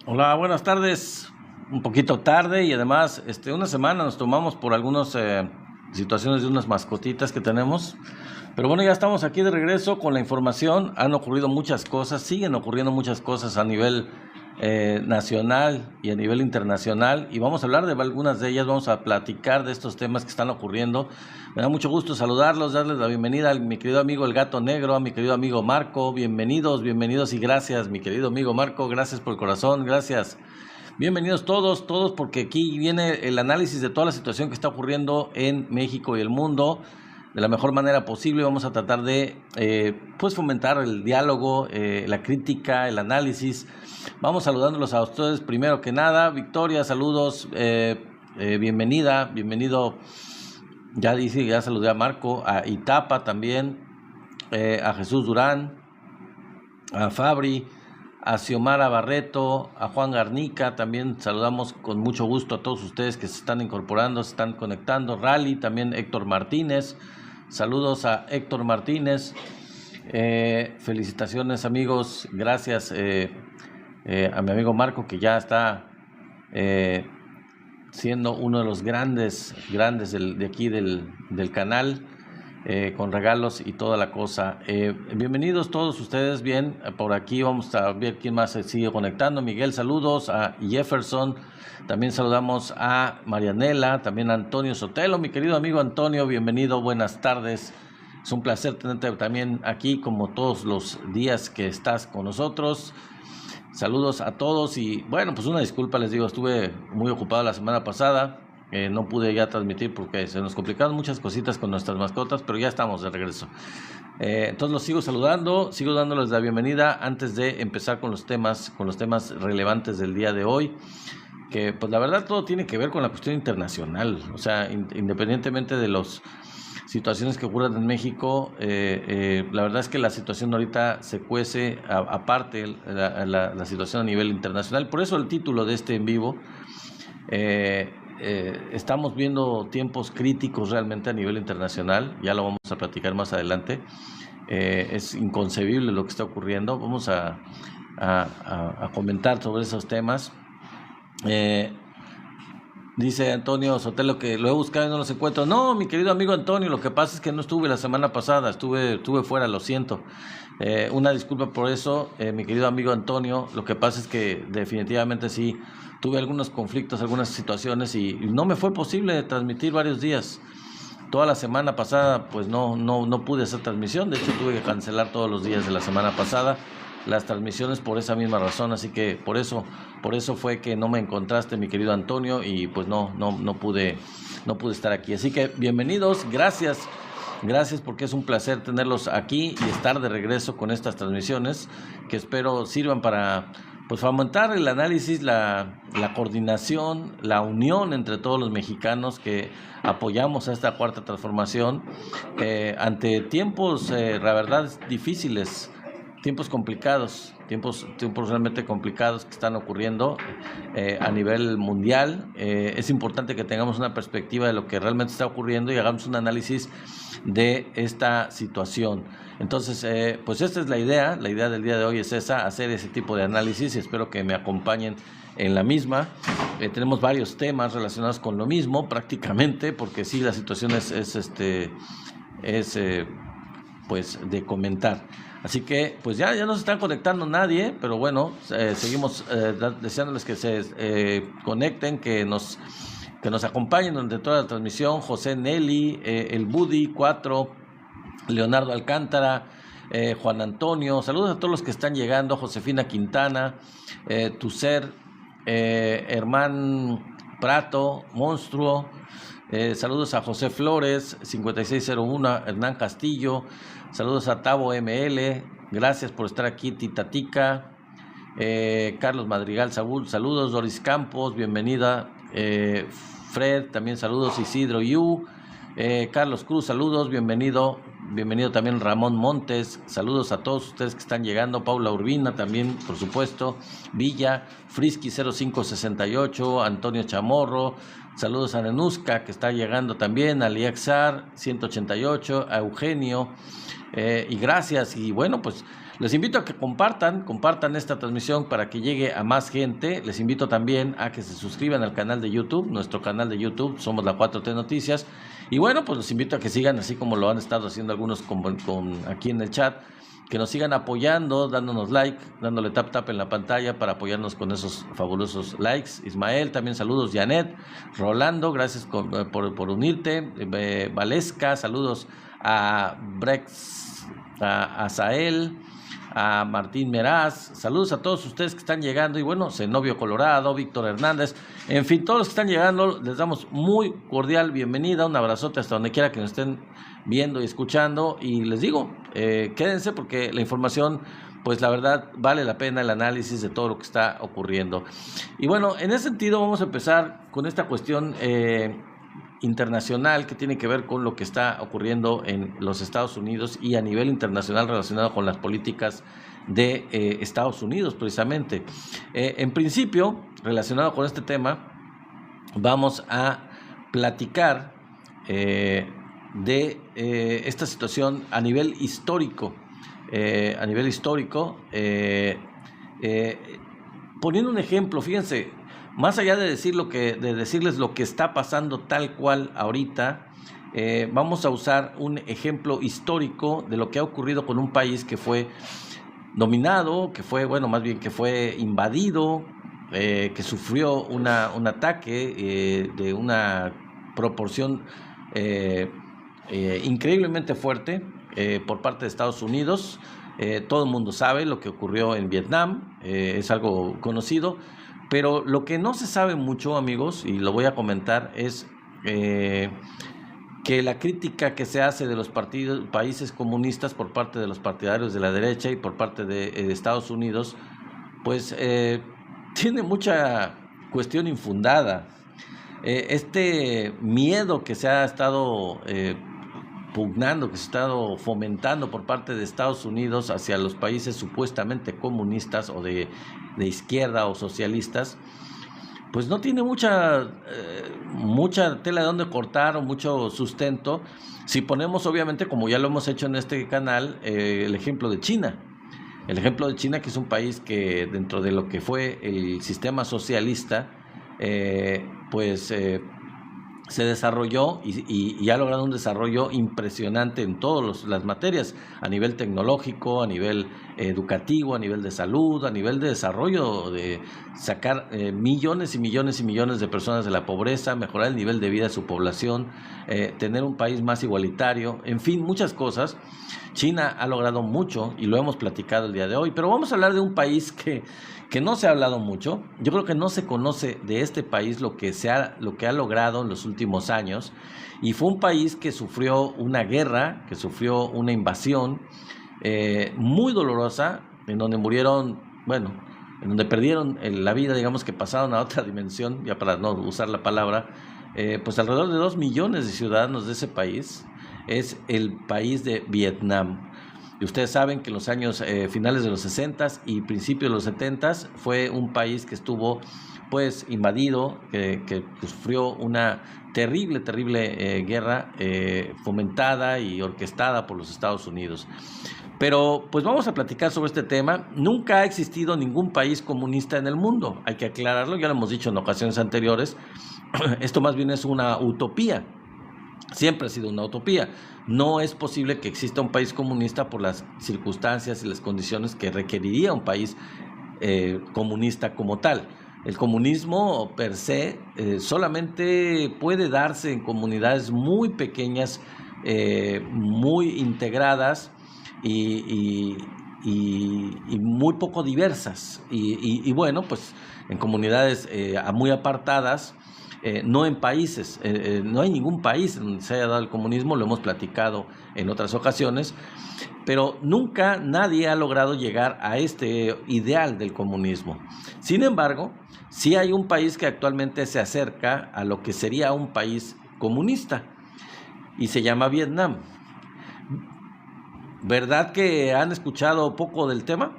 Hola, buenas tardes. Un poquito tarde y además, una semana nos tomamos por algunas situaciones de unas mascotitas que tenemos. Pero bueno, ya estamos aquí de regreso con la información. Han ocurrido muchas cosas, siguen ocurriendo muchas cosas a nivel nacional y a nivel internacional. Y vamos a hablar de algunas de ellas, vamos a platicar de estos temas que están ocurriendo. Me da mucho gusto saludarlos, darles la bienvenida a mi querido amigo El Gato Negro, a mi querido amigo Marco. Bienvenidos, bienvenidos y gracias, mi querido amigo Marco. Gracias por el corazón, gracias. Bienvenidos todos, todos, porque aquí viene el análisis de toda la situación que está ocurriendo en México y el mundo de la mejor manera posible. Vamos a tratar de pues fomentar el diálogo, la crítica, el análisis. Vamos saludándolos a ustedes primero que nada. Victoria, saludos, bienvenida, bienvenido. Ya dice, ya saludé a Marco, a Itapa también, a Jesús Durán, a Fabri, a Xiomara Barreto, a Juan Garnica. También saludamos con mucho gusto a todos ustedes que se están incorporando, se están conectando. Rally, también Héctor Martínez. Saludos a Héctor Martínez. Felicitaciones, amigos. Gracias a mi amigo Marco, que ya está siendo uno de los grandes de aquí del canal. Con regalos y toda la cosa. Bienvenidos todos ustedes. Bien, por aquí vamos a ver quién más se sigue conectando. Miguel, saludos. A Jefferson, también saludamos a Marianela, también a Antonio Sotelo. Mi querido amigo Antonio, bienvenido, buenas tardes. Es un placer tenerte también aquí, como todos los días que estás con nosotros. Saludos a todos y bueno, pues una disculpa, les digo, estuve muy ocupado la semana pasada. No pude ya transmitir porque se nos complicaron muchas cositas con nuestras mascotas, pero ya estamos de regreso. Entonces los sigo saludando, sigo dándoles la bienvenida antes de empezar con los temas relevantes del día de hoy, que pues la verdad todo tiene que ver con la cuestión internacional. O sea, independientemente de las situaciones que ocurren en México, la verdad es que la situación ahorita se cuece aparte la situación a nivel internacional. Por eso el título de este en vivo. Estamos viendo tiempos críticos realmente a nivel internacional, ya lo vamos a platicar más adelante. Es inconcebible lo que está ocurriendo. Vamos a comentar sobre esos temas. Dice Antonio Sotelo que lo he buscado y no los encuentro. No, mi querido amigo Antonio, lo que pasa es que no estuve la semana pasada, estuve fuera, lo siento. Una disculpa por eso, mi querido amigo Antonio. Lo que pasa es que definitivamente sí, tuve algunos conflictos, algunas situaciones y no me fue posible transmitir varios días. Toda la semana pasada pues no pude hacer transmisión. De hecho tuve que cancelar todos los días de la semana pasada las transmisiones por esa misma razón. Así que por eso fue que no me encontraste, mi querido Antonio, y pues no pude estar aquí. Así que bienvenidos, gracias porque es un placer tenerlos aquí y estar de regreso con estas transmisiones que espero sirvan para pues fomentar el análisis, la coordinación, la unión entre todos los mexicanos que apoyamos a esta cuarta transformación ante tiempos, la verdad, difíciles, tiempos complicados, tiempos realmente complicados que están ocurriendo a nivel mundial. Es importante que tengamos una perspectiva de lo que realmente está ocurriendo y hagamos un análisis de esta situación. Entonces, pues esta es la idea del día de hoy es esa, hacer ese tipo de análisis, y espero que me acompañen en la misma. Tenemos varios temas relacionados con lo mismo prácticamente, porque sí, la situación es pues de comentar. Así que pues ya no se están conectando nadie, pero bueno, seguimos deseándoles que se conecten, que nos acompañen durante toda la transmisión. José Nelly, el Budi 4, Leonardo Alcántara, Juan Antonio, saludos a todos los que están llegando. Josefina Quintana, Tucer, Hermán Prato, Monstruo, saludos a José Flores, 5601, Hernán Castillo, saludos a Tavo ML, gracias por estar aquí. Titatica, Carlos Madrigal, saludos. Doris Campos, bienvenida. Fred, también saludos. Isidro Yu, Carlos Cruz, saludos, bienvenido también. Ramón Montes, saludos a todos ustedes que están llegando. Paula Urbina también, por supuesto. Villa, Frisky 0568, Antonio Chamorro, saludos a Nenuska que está llegando también, a Liaxar 188, a Eugenio, y gracias. Y bueno, pues Les invito a que compartan esta transmisión para que llegue a más gente. Les invito también a que se suscriban al canal de YouTube, nuestro canal de YouTube, somos la 4T Noticias. Y bueno, pues los invito a que sigan, así como lo han estado haciendo algunos aquí en el chat, que nos sigan apoyando, dándonos like, dándole tap en la pantalla para apoyarnos con esos fabulosos likes. Ismael, también saludos. Janet, Rolando, gracias por unirte. Valesca, saludos a Brex, a Azael, a Martín Meraz, saludos a todos ustedes que están llegando. Y bueno, Zenobio Colorado, Víctor Hernández, en fin, todos los que están llegando, les damos muy cordial bienvenida, un abrazote hasta donde quiera que nos estén viendo y escuchando. Y les digo, quédense porque la información, pues la verdad vale la pena el análisis de todo lo que está ocurriendo. Y bueno, en ese sentido vamos a empezar con esta cuestión internacional que tiene que ver con lo que está ocurriendo en los Estados Unidos y a nivel internacional relacionado con las políticas de Estados Unidos precisamente. En principio, relacionado con este tema, vamos a platicar de esta situación a nivel histórico. Poniendo un ejemplo, fíjense, más allá de decirles lo que está pasando tal cual ahorita, vamos a usar un ejemplo histórico de lo que ha ocurrido con un país que fue dominado, que fue invadido, que sufrió un ataque de una proporción increíblemente fuerte por parte de Estados Unidos. Todo el mundo sabe lo que ocurrió en Vietnam, es algo conocido. Pero lo que no se sabe mucho, amigos, y lo voy a comentar, es que la crítica que se hace de los países comunistas por parte de los partidarios de la derecha y por parte de Estados Unidos, pues tiene mucha cuestión infundada. Este miedo que se ha estado pugnando, que se ha estado fomentando por parte de Estados Unidos hacia los países supuestamente comunistas o de izquierda o socialistas, pues no tiene mucha tela de donde cortar o mucho sustento. Si ponemos, obviamente, como ya lo hemos hecho en este canal, el ejemplo de China. El ejemplo de China, que es un país que dentro de lo que fue el sistema socialista, se desarrolló y ha logrado un desarrollo impresionante en todas las materias, a nivel tecnológico, a nivel educativo, a nivel de salud, a nivel de desarrollo, de sacar millones y millones y millones de personas de la pobreza, mejorar el nivel de vida de su población, tener un país más igualitario, en fin, muchas cosas. China ha logrado mucho y lo hemos platicado el día de hoy, pero vamos a hablar de un país que no se ha hablado mucho. Yo creo que no se conoce de este país lo que ha logrado en los últimos años, y fue un país que sufrió una guerra, que sufrió una invasión muy dolorosa, en donde en donde perdieron la vida, digamos que pasaron a otra dimensión, ya para no usar la palabra, pues alrededor de 2 millones de ciudadanos de ese país. Es el país de Vietnam. Y ustedes saben que en los años finales de los 60s y principios de los 70s fue un país que estuvo pues invadido, que sufrió una terrible guerra fomentada y orquestada por los Estados Unidos. Pero pues vamos a platicar sobre este tema. Nunca ha existido ningún país comunista en el mundo, hay que aclararlo, ya lo hemos dicho en ocasiones anteriores. Esto más bien es una utopía. Siempre ha sido una utopía. No es posible que exista un país comunista por las circunstancias y las condiciones que requeriría un país comunista como tal. El comunismo per se solamente puede darse en comunidades muy pequeñas, muy integradas y muy poco diversas. Y bueno, pues en comunidades muy apartadas. No en países, no hay ningún país donde se haya dado el comunismo, lo hemos platicado en otras ocasiones, pero nunca nadie ha logrado llegar a este ideal del comunismo. Sin embargo, sí hay un país que actualmente se acerca a lo que sería un país comunista y se llama Vietnam. ¿Verdad que han escuchado poco del tema?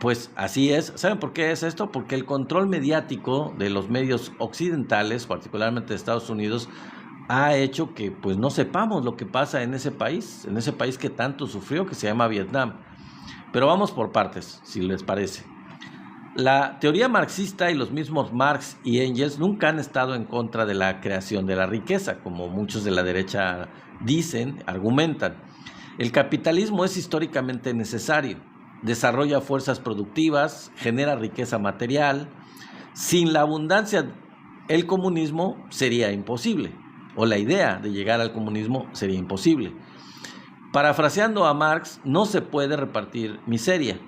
Pues así es. ¿Saben por qué es esto? Porque el control mediático de los medios occidentales, particularmente de Estados Unidos, ha hecho que pues no sepamos lo que pasa en ese país que tanto sufrió, que se llama Vietnam. Pero vamos por partes, si les parece. La teoría marxista y los mismos Marx y Engels nunca han estado en contra de la creación de la riqueza, como muchos de la derecha dicen, argumentan. El capitalismo es históricamente necesario, desarrolla fuerzas productivas, genera riqueza material. Sin la abundancia, el comunismo sería imposible, o la idea de llegar al comunismo sería imposible. Parafraseando a Marx, no se puede repartir miseria.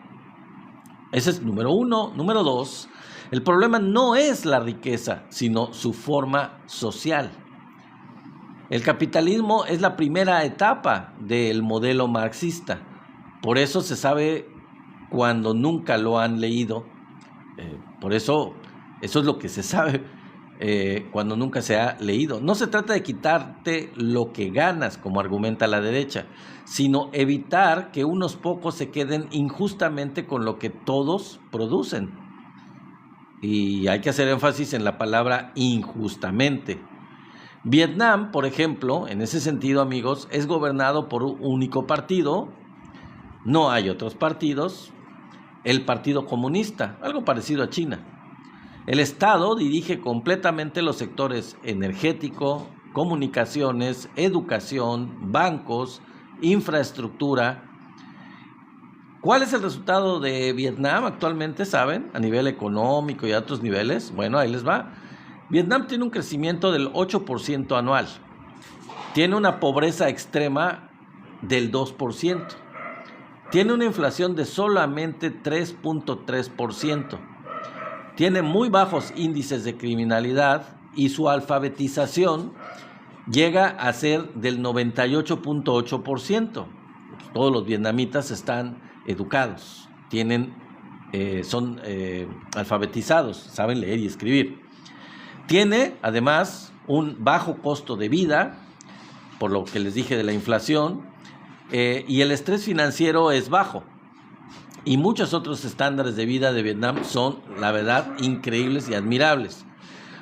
Ese es número uno. Número dos, el problema no es la riqueza, sino su forma social. El capitalismo es la primera etapa del modelo marxista. Por eso se sabe cuando nunca lo han leído. Por eso es lo que se sabe cuando nunca se ha leído. No se trata de quitarte lo que ganas, como argumenta la derecha, sino evitar que unos pocos se queden injustamente con lo que todos producen. Y hay que hacer énfasis en la palabra injustamente. Vietnam, por ejemplo, en ese sentido, amigos, es gobernado por un único partido. No hay otros partidos. El Partido Comunista, algo parecido a China. El Estado dirige completamente los sectores energético, comunicaciones, educación, bancos, infraestructura. ¿Cuál es el resultado de Vietnam actualmente, saben? A nivel económico y a otros niveles. Bueno, ahí les va. Vietnam tiene un crecimiento del 8% anual. Tiene una pobreza extrema del 2%. Tiene una inflación de solamente 3.3%. Tiene muy bajos índices de criminalidad y su alfabetización llega a ser del 98.8%. Todos los vietnamitas están educados, son alfabetizados, saben leer y escribir. Tiene además un bajo costo de vida, por lo que les dije de la inflación, y el estrés financiero es bajo. Y muchos otros estándares de vida de Vietnam son, la verdad, increíbles y admirables.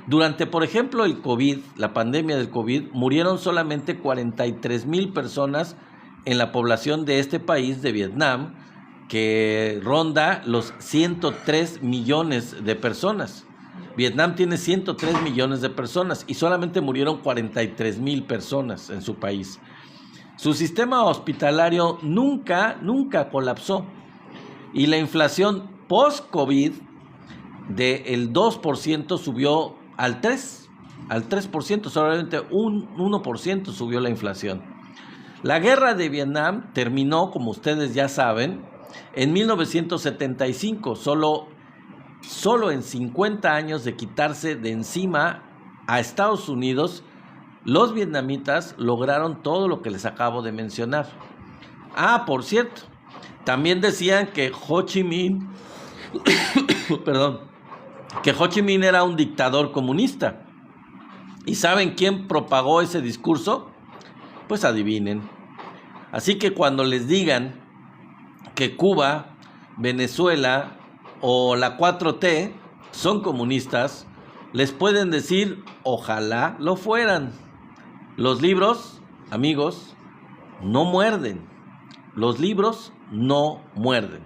Durante, por ejemplo, el COVID, la pandemia del COVID, murieron solamente 43,000 personas en la población de este país de Vietnam, que ronda los 103 millones de personas. Vietnam tiene 103 millones de personas y solamente murieron 43,000 personas en su país. Su sistema hospitalario nunca colapsó. Y la inflación post-COVID del 2% subió al 3%, solamente un 1% subió la inflación. La guerra de Vietnam terminó, como ustedes ya saben, en 1975, solo en 50 años de quitarse de encima a Estados Unidos, los vietnamitas lograron todo lo que les acabo de mencionar. Por cierto, también decían que Ho Chi Minh, que Ho Chi Minh era un dictador comunista. ¿Y saben quién propagó ese discurso? Pues adivinen. Así que cuando les digan que Cuba, Venezuela o la 4T son comunistas, les pueden decir, ojalá lo fueran. Los libros, amigos, no muerden. Los libros no muerden.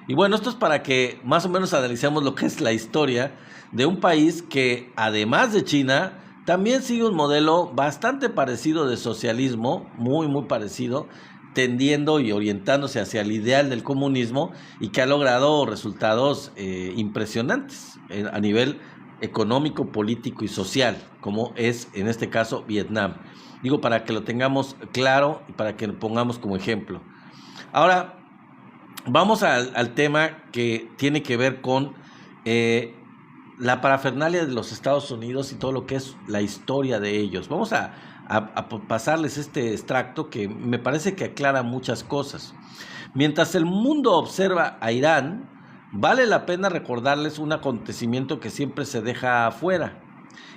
Y bueno, esto es para que más o menos analicemos lo que es la historia de un país que, además de China, también sigue un modelo bastante parecido de socialismo, muy parecido, tendiendo y orientándose hacia el ideal del comunismo y que ha logrado resultados impresionantes a nivel económico, político y social, como es en este caso Vietnam. Digo, para que lo tengamos claro y para que lo pongamos como ejemplo. Ahora, vamos al tema que tiene que ver con la parafernalia de los Estados Unidos y todo lo que es la historia de ellos. Vamos a pasarles este extracto que me parece que aclara muchas cosas. Mientras el mundo observa a Irán, vale la pena recordarles un acontecimiento que siempre se deja afuera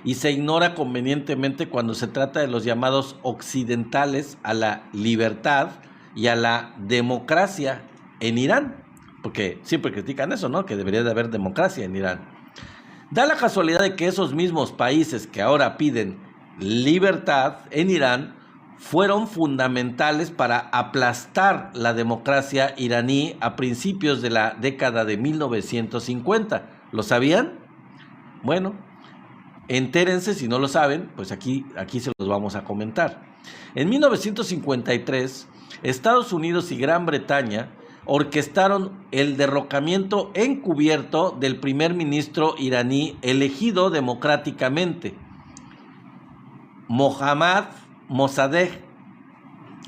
y se ignora convenientemente cuando se trata de los llamados occidentales a la libertad y a la democracia en Irán, porque siempre critican eso, ¿no? Que debería de haber democracia en Irán. Da la casualidad de que esos mismos países que ahora piden libertad en Irán fueron fundamentales para aplastar la democracia iraní a principios de la década de 1950. ¿Lo sabían? Bueno, entérense si no lo saben, pues aquí se los vamos a comentar. En 1953, Estados Unidos y Gran Bretaña orquestaron el derrocamiento encubierto del primer ministro iraní elegido democráticamente, Mohammad Mossadegh,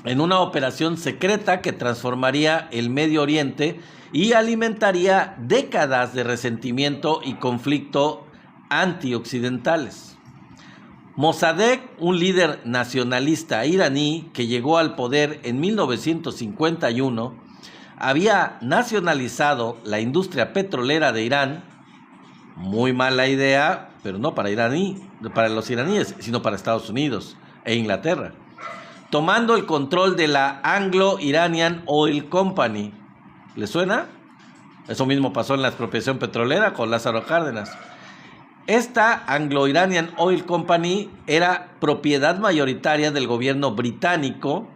en una operación secreta que transformaría el Medio Oriente y alimentaría décadas de resentimiento y conflicto antioccidentales. Mossadegh, un líder nacionalista iraní que llegó al poder en 1951, había nacionalizado la industria petrolera de Irán. Muy mala idea, pero no para los iraníes, sino para Estados Unidos e Inglaterra, tomando el control de la Anglo-Iranian Oil Company. ¿Le suena? Eso mismo pasó en la expropiación petrolera con Lázaro Cárdenas. Esta Anglo-Iranian Oil Company era propiedad mayoritaria del gobierno británico.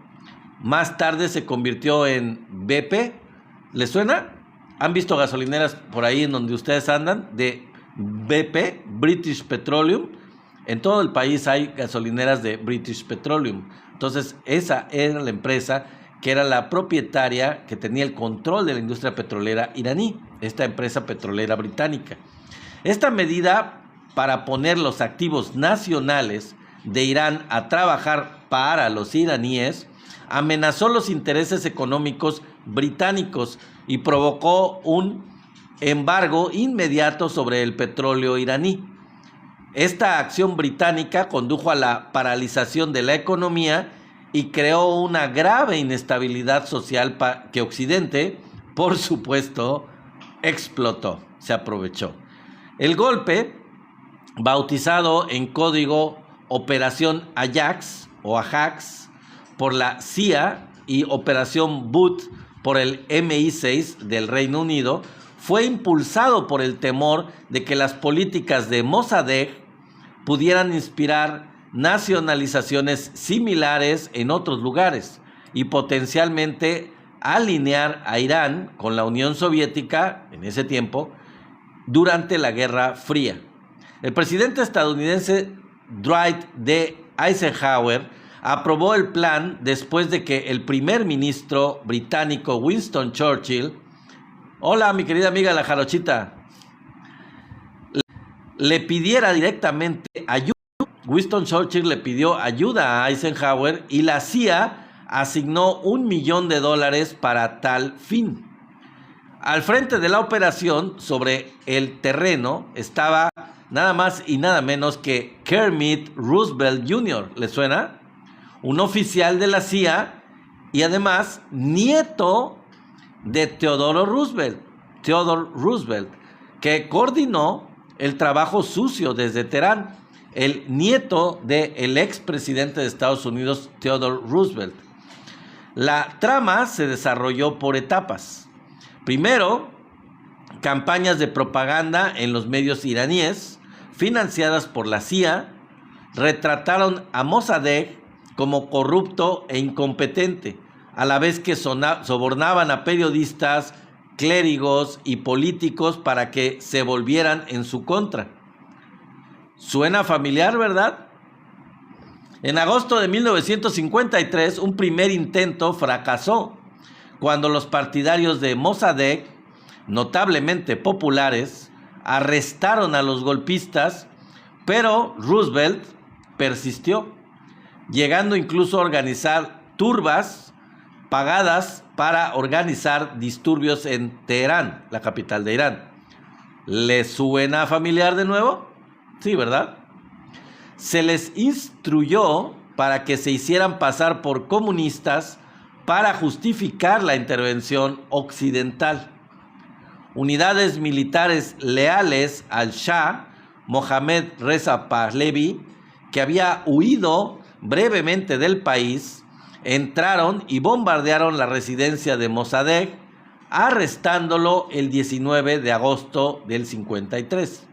Más tarde se convirtió en BP. ¿Le suena? ¿Han visto gasolineras por ahí en donde ustedes andan? De BP, British Petroleum. En todo el país hay gasolineras de British Petroleum. Entonces, esa era la empresa que era la propietaria, que tenía el control de la industria petrolera iraní, esta empresa petrolera británica. Esta medida para poner los activos nacionales de Irán a trabajar para los iraníes amenazó los intereses económicos británicos y provocó un embargo inmediato sobre el petróleo iraní. Esta acción británica condujo a la paralización de la economía y creó una grave inestabilidad social que Occidente, por supuesto, explotó, se aprovechó. El golpe, bautizado en código Operación Ajax o Ajax por la CIA y Operación Boot por el MI6 del Reino Unido, fue impulsado por el temor de que las políticas de Mossadegh pudieran inspirar nacionalizaciones similares en otros lugares y potencialmente alinear a Irán con la Unión Soviética en ese tiempo durante la Guerra Fría. El presidente estadounidense Dwight D. Eisenhower aprobó el plan después de que el primer ministro británico Winston Churchill, hola mi querida amiga la jarochita, le pidiera directamente ayuda. Winston Churchill le pidió ayuda a Eisenhower y la CIA asignó $1 millón para tal fin. Al frente de la operación sobre el terreno estaba nada más y nada menos que Kermit Roosevelt Jr., ¿le suena? Un oficial de la CIA y además nieto de Theodore Roosevelt, que coordinó el trabajo sucio desde Teherán, el nieto del expresidente de Estados Unidos, Theodore Roosevelt. La trama se desarrolló por etapas. Primero, campañas de propaganda en los medios iraníes, financiadas por la CIA, retrataron a Mossadegh como corrupto e incompetente, a la vez que sobornaban a periodistas, clérigos y políticos para que se volvieran en su contra. Suena familiar, ¿verdad? En agosto de 1953, un primer intento fracasó cuando los partidarios de Mossadegh, notablemente populares, arrestaron a los golpistas, pero Roosevelt persistió, llegando incluso a organizar turbas pagadas para organizar disturbios en Teherán, la capital de Irán. ¿Les suena familiar de nuevo? Sí, ¿verdad? Se les instruyó para que se hicieran pasar por comunistas para justificar la intervención occidental. Unidades militares leales al Shah, Mohammad Reza Pahlavi, que había huido brevemente del país, entraron y bombardearon la residencia de Mossadegh, arrestándolo el 19 de agosto del 53.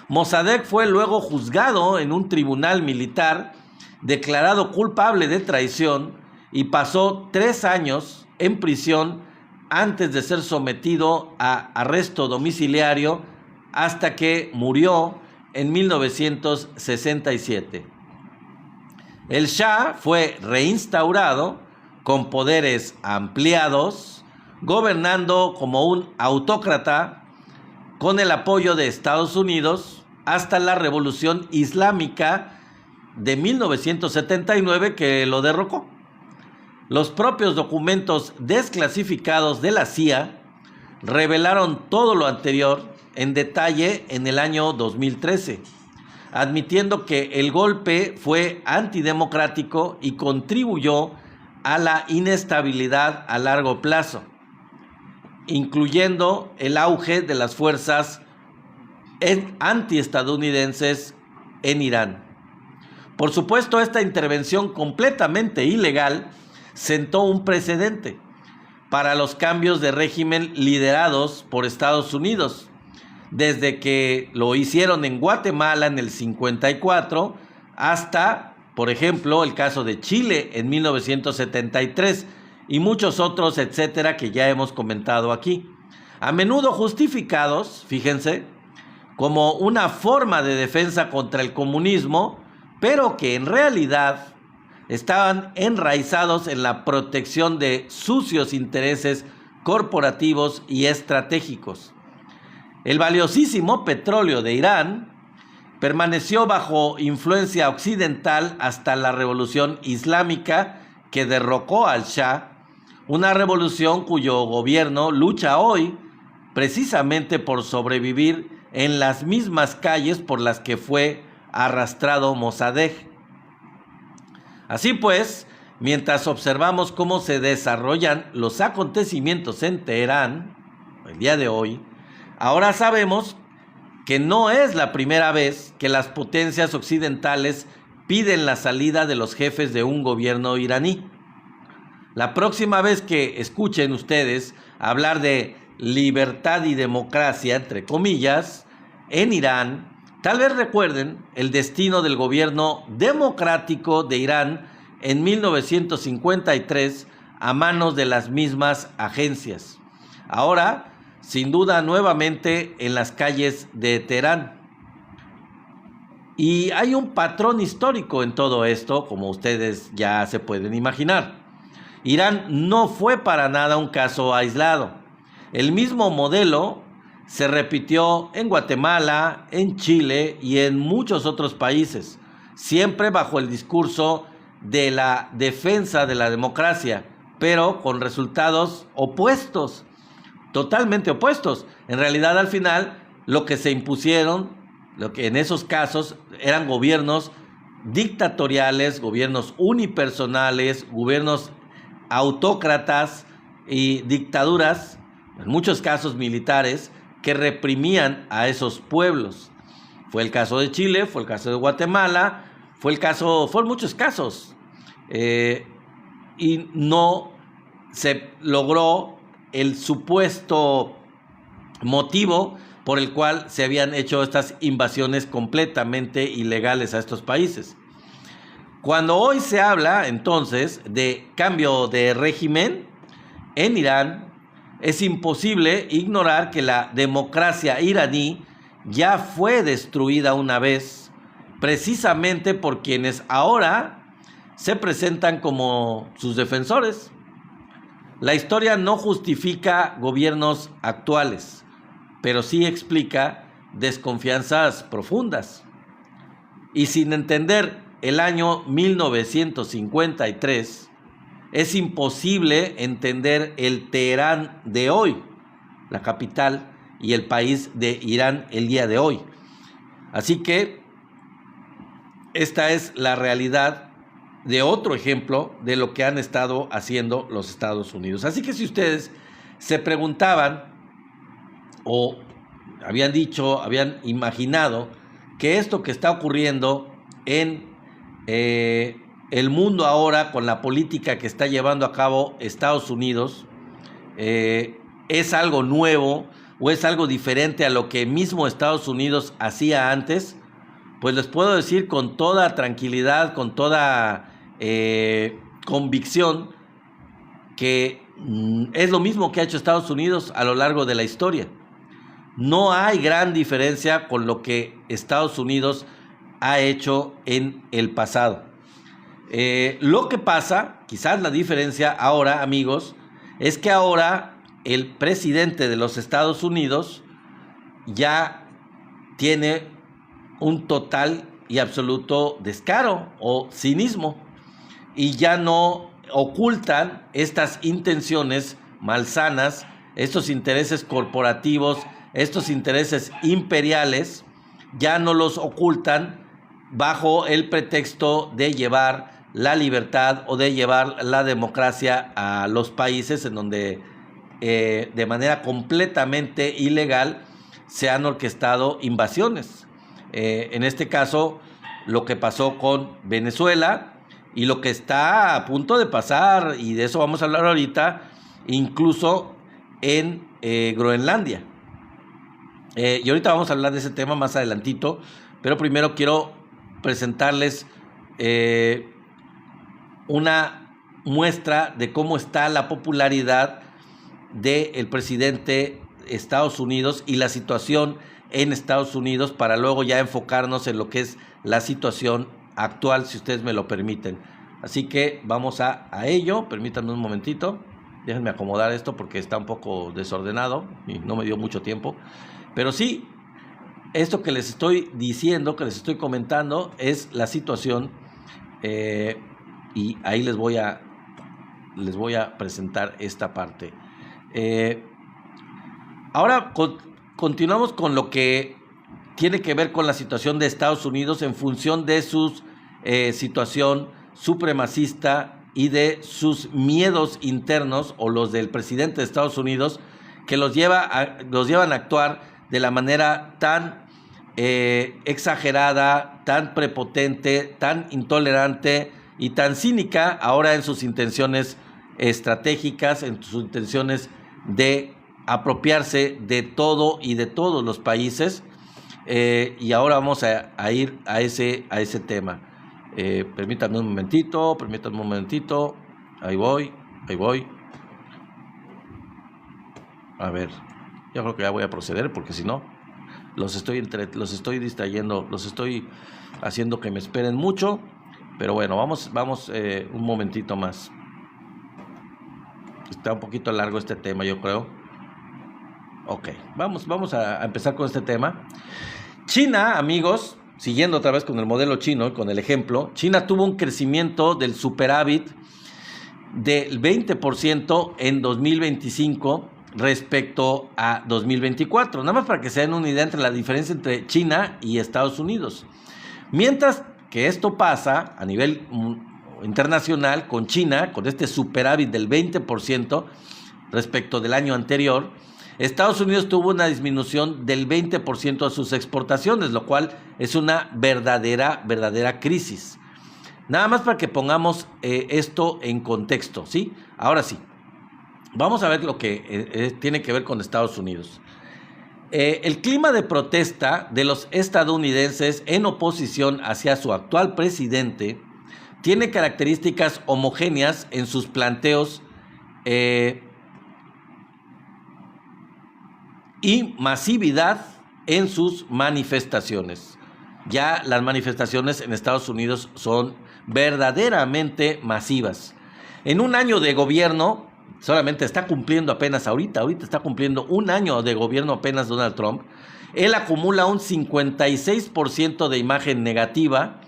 Mossadegh fue luego juzgado en un tribunal militar declarado culpable de traición y pasó 3 años en prisión antes de ser sometido a arresto domiciliario hasta que murió en 1967. El Shah fue reinstaurado con poderes ampliados, gobernando como un autócrata con el apoyo de Estados Unidos hasta la Revolución Islámica de 1979 que lo derrocó. Los propios documentos desclasificados de la CIA revelaron todo lo anterior en detalle en el año 2013, admitiendo que el golpe fue antidemocrático y contribuyó a la inestabilidad a largo plazo, incluyendo el auge de las fuerzas antiestadounidenses en Irán. Por supuesto, esta intervención completamente ilegal sentó un precedente para los cambios de régimen liderados por Estados Unidos, desde que lo hicieron en Guatemala en el 54 hasta, por ejemplo, el caso de Chile en 1973 y muchos otros, etcétera, que ya hemos comentado aquí. A menudo justificados, fíjense, como una forma de defensa contra el comunismo, pero que en realidad estaban enraizados en la protección de sucios intereses corporativos y estratégicos. El valiosísimo petróleo de Irán permaneció bajo influencia occidental hasta la Revolución Islámica que derrocó al Shah, una revolución cuyo gobierno lucha hoy precisamente por sobrevivir en las mismas calles por las que fue arrastrado Mossadegh. Así pues, mientras observamos cómo se desarrollan los acontecimientos en Teherán, el día de hoy, ahora sabemos que no es la primera vez que las potencias occidentales piden la salida de los jefes de un gobierno iraní. La próxima vez que escuchen ustedes hablar de libertad y democracia, entre comillas, en Irán, tal vez recuerden el destino del gobierno democrático de Irán en 1953 a manos de las mismas agencias. Ahora, sin duda, nuevamente en las calles de Teherán. Y hay un patrón histórico en todo esto, como ustedes ya se pueden imaginar. Irán no fue para nada un caso aislado. El mismo modelo se repitió en Guatemala, en Chile y en muchos otros países, siempre bajo el discurso de la defensa de la democracia, pero con resultados opuestos, totalmente opuestos. En realidad, al final, lo que se impusieron, lo que en esos casos eran gobiernos dictatoriales, gobiernos unipersonales, gobiernos autócratas y dictaduras, en muchos casos militares, que reprimían a esos pueblos. Fue el caso de Chile, fue el caso de Guatemala, fueron muchos casos. Y no se logró el supuesto motivo por el cual se habían hecho estas invasiones completamente ilegales a estos países. Cuando hoy se habla entonces de cambio de régimen en Irán, es imposible ignorar que la democracia iraní ya fue destruida una vez, precisamente por quienes ahora se presentan como sus defensores. La historia no justifica gobiernos actuales, pero sí explica desconfianzas profundas. Y sin entender el año 1953, es imposible entender el Teherán de hoy, la capital y el país de Irán el día de hoy. Así que esta es la realidad de otro ejemplo de lo que han estado haciendo los Estados Unidos. Así que si ustedes se preguntaban o habían dicho, habían imaginado que esto que está ocurriendo en el mundo ahora con la política que está llevando a cabo Estados Unidos es algo nuevo o es algo diferente a lo que mismo Estados Unidos hacía antes, pues les puedo decir con toda tranquilidad, con toda convicción, que es lo mismo que ha hecho Estados Unidos a lo largo de la historia. No hay gran diferencia con lo que Estados Unidos ha hecho en el pasado. Lo que pasa, quizás la diferencia ahora, amigos, es que ahora el presidente de los Estados Unidos ya tiene un total y absoluto descaro o cinismo, y ya no ocultan estas intenciones malsanas, estos intereses corporativos, estos intereses imperiales, ya no los ocultan bajo el pretexto de llevar la libertad o de llevar la democracia a los países en donde de manera completamente ilegal se han orquestado invasiones. En este caso, lo que pasó con Venezuela y lo que está a punto de pasar, y de eso vamos a hablar ahorita, incluso en Groenlandia. Y ahorita vamos a hablar de ese tema más adelantito, pero primero quiero presentarles una muestra de cómo está la popularidad del presidente de Estados Unidos y la situación en Estados Unidos, para luego ya enfocarnos en lo que es la situación actual, si ustedes me lo permiten. Así que vamos a ello. Permítanme un momentito, déjenme acomodar esto porque está un poco desordenado y no me dio mucho tiempo, pero sí, esto que les estoy diciendo, que les estoy comentando, es la situación, y ahí les voy a presentar esta parte. Ahora continuamos con lo que tiene que ver con la situación de Estados Unidos en función de su situación supremacista y de sus miedos internos, o los del presidente de Estados Unidos, que los llevan a actuar de la manera tan exagerada, tan prepotente, tan intolerante y tan cínica ahora en sus intenciones estratégicas, en sus intenciones de apropiarse de todo y de todos los países. Y ahora vamos a ir a ese tema. Permítanme un momentito, ahí voy. A ver, yo creo que ya voy a proceder, porque si no, los estoy distrayendo, los estoy haciendo que me esperen mucho. Pero bueno, vamos un momentito más. Está un poquito largo este tema, yo creo. Ok, vamos a empezar con este tema. China, amigos, siguiendo otra vez con el modelo chino, con el ejemplo, China tuvo un crecimiento del superávit del 20% en 2025 respecto a 2024. Nada más para que se den una idea entre la diferencia entre China y Estados Unidos. Mientras que esto pasa a nivel internacional con China, con este superávit del 20% respecto del año anterior, Estados Unidos tuvo una disminución del 20% de sus exportaciones, lo cual es una verdadera crisis. Nada más para que pongamos esto en contexto, ¿sí? Ahora sí, vamos a ver lo que tiene que ver con Estados Unidos. El clima de protesta de los estadounidenses en oposición hacia su actual presidente tiene características homogéneas en sus planteos y masividad en sus manifestaciones. Ya las manifestaciones en Estados Unidos son verdaderamente masivas. En un año de gobierno, solamente está cumpliendo apenas ahorita está cumpliendo un año de gobierno apenas Donald Trump, él acumula un 56% de imagen negativa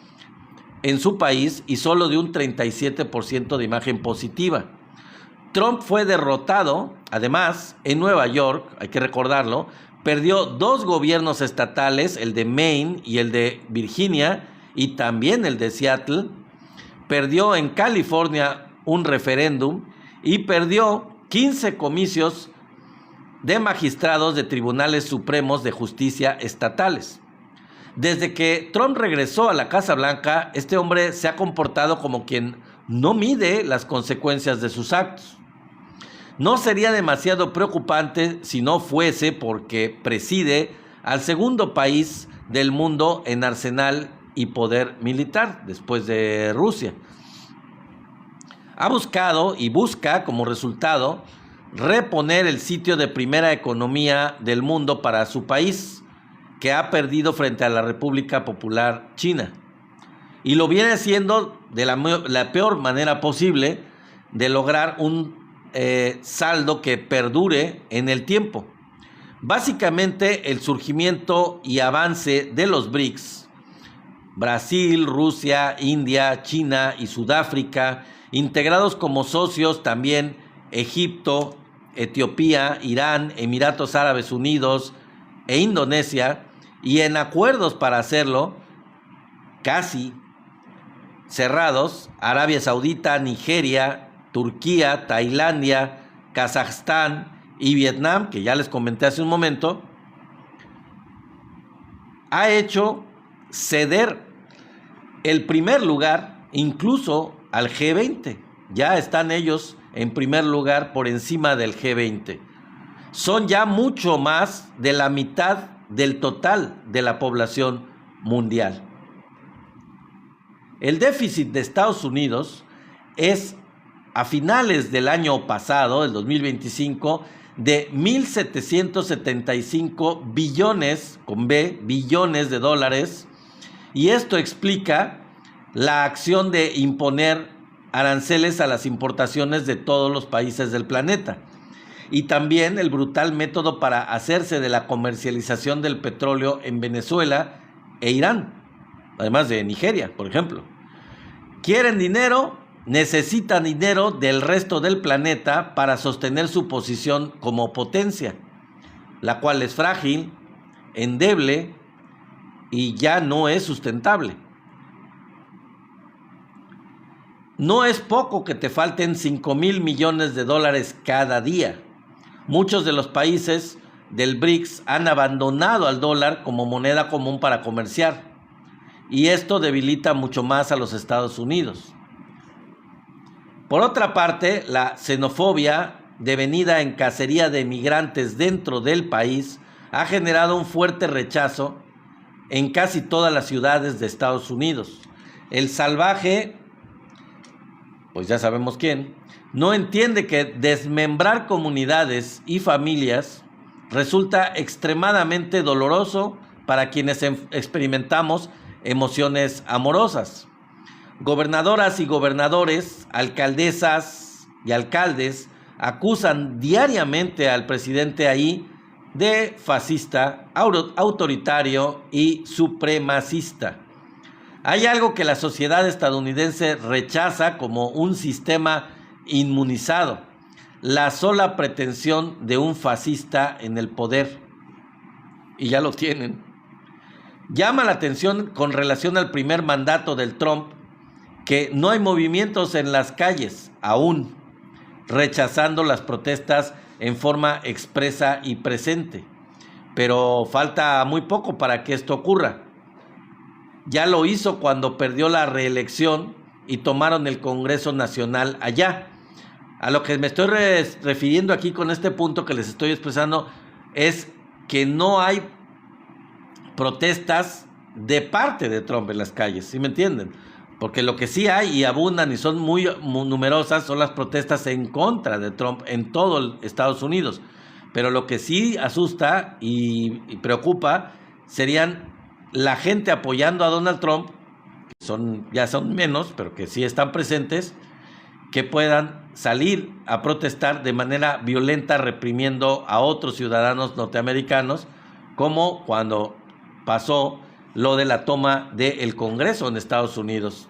en su país y solo de un 37% de imagen positiva. Trump fue derrotado, además, en Nueva York, hay que recordarlo, perdió 2 gobiernos estatales, el de Maine y el de Virginia, y también el de Seattle. Perdió en California un referéndum y perdió 15 comicios de magistrados de tribunales supremos de justicia estatales. Desde que Trump regresó a la Casa Blanca, este hombre se ha comportado como quien no mide las consecuencias de sus actos. No sería demasiado preocupante si no fuese porque preside al segundo país del mundo en arsenal y poder militar después de Rusia. Ha buscado y busca como resultado reponer el sitio de primera economía del mundo para su país, que ha perdido frente a la República Popular China. Y lo viene haciendo de la peor manera posible de lograr un saldo que perdure en el tiempo. Básicamente el surgimiento y avance de los BRICS, Brasil, Rusia, India, China y Sudáfrica, integrados como socios también Egipto, Etiopía, Irán, Emiratos Árabes Unidos e Indonesia, y en acuerdos para hacerlo casi cerrados, Arabia Saudita, Nigeria, Turquía, Tailandia, Kazajstán y Vietnam, que ya les comenté hace un momento, ha hecho ceder el primer lugar incluso al G20. Ya están ellos en primer lugar por encima del G20. Son ya mucho más de la mitad del total de la población mundial. El déficit de Estados Unidos es, a finales del año pasado, el 2025, de 1.775 billones, con B, billones de dólares, y esto explica la acción de imponer aranceles a las importaciones de todos los países del planeta, y también el brutal método para hacerse de la comercialización del petróleo en Venezuela e Irán, además de Nigeria, por ejemplo. Quieren dinero, necesitan dinero del resto del planeta para sostener su posición como potencia, la cual es frágil, endeble y ya no es sustentable. No es poco que te falten 5,000 millones de dólares cada día. Muchos de los países del BRICS han abandonado al dólar como moneda común para comerciar, y esto debilita mucho más a los Estados Unidos. Por otra parte, la xenofobia, devenida en cacería de migrantes dentro del país, ha generado un fuerte rechazo en casi todas las ciudades de Estados Unidos. El salvaje, pues ya sabemos quién, no entiende que desmembrar comunidades y familias resulta extremadamente doloroso para quienes experimentamos emociones amorosas. Gobernadoras y gobernadores, alcaldesas y alcaldes acusan diariamente al presidente ahí de fascista, autoritario y supremacista. Hay algo que la sociedad estadounidense rechaza como un sistema inmunizado: la sola pretensión de un fascista en el poder. Y ya lo tienen. Llama la atención con relación al primer mandato del Trump que no hay movimientos en las calles aún, rechazando las protestas en forma expresa y presente. Pero falta muy poco para que esto ocurra. Ya lo hizo cuando perdió la reelección y tomaron el Congreso Nacional allá. A lo que me estoy refiriendo aquí con este punto que les estoy expresando es que no hay protestas de parte de Trump en las calles, ¿sí me entienden? Porque lo que sí hay y abundan y son muy numerosas son las protestas en contra de Trump en todo Estados Unidos. Pero lo que sí asusta y preocupa serían la gente apoyando a Donald Trump, que ya son menos, pero que sí están presentes, que puedan salir a protestar de manera violenta reprimiendo a otros ciudadanos norteamericanos, como cuando pasó lo de la toma del Congreso en Estados Unidos.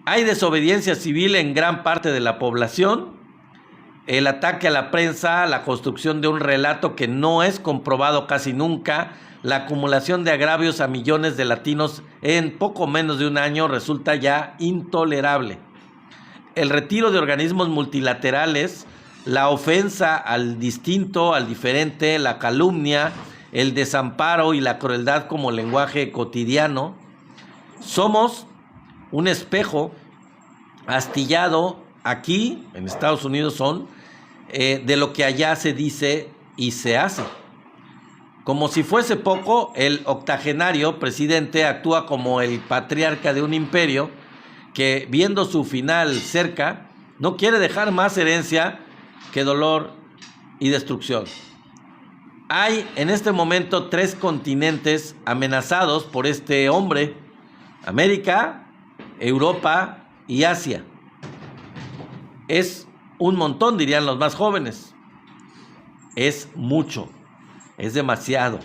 Hay desobediencia civil en gran parte de la población, el ataque a la prensa, la construcción de un relato que no es comprobado casi nunca, la acumulación de agravios a millones de latinos en poco menos de un año resulta ya intolerable. El retiro de organismos multilaterales, la ofensa al distinto, al diferente, la calumnia, el desamparo y la crueldad como lenguaje cotidiano. Somos un espejo astillado aquí, en Estados Unidos de lo que allá se dice y se hace. Como si fuese poco, el octogenario presidente actúa como el patriarca de un imperio que, viendo su final cerca, no quiere dejar más herencia que dolor y destrucción. Hay en este momento 3 continentes amenazados por este hombre: América, Europa y Asia. Es un montón, dirían los más jóvenes. Es mucho, es demasiado.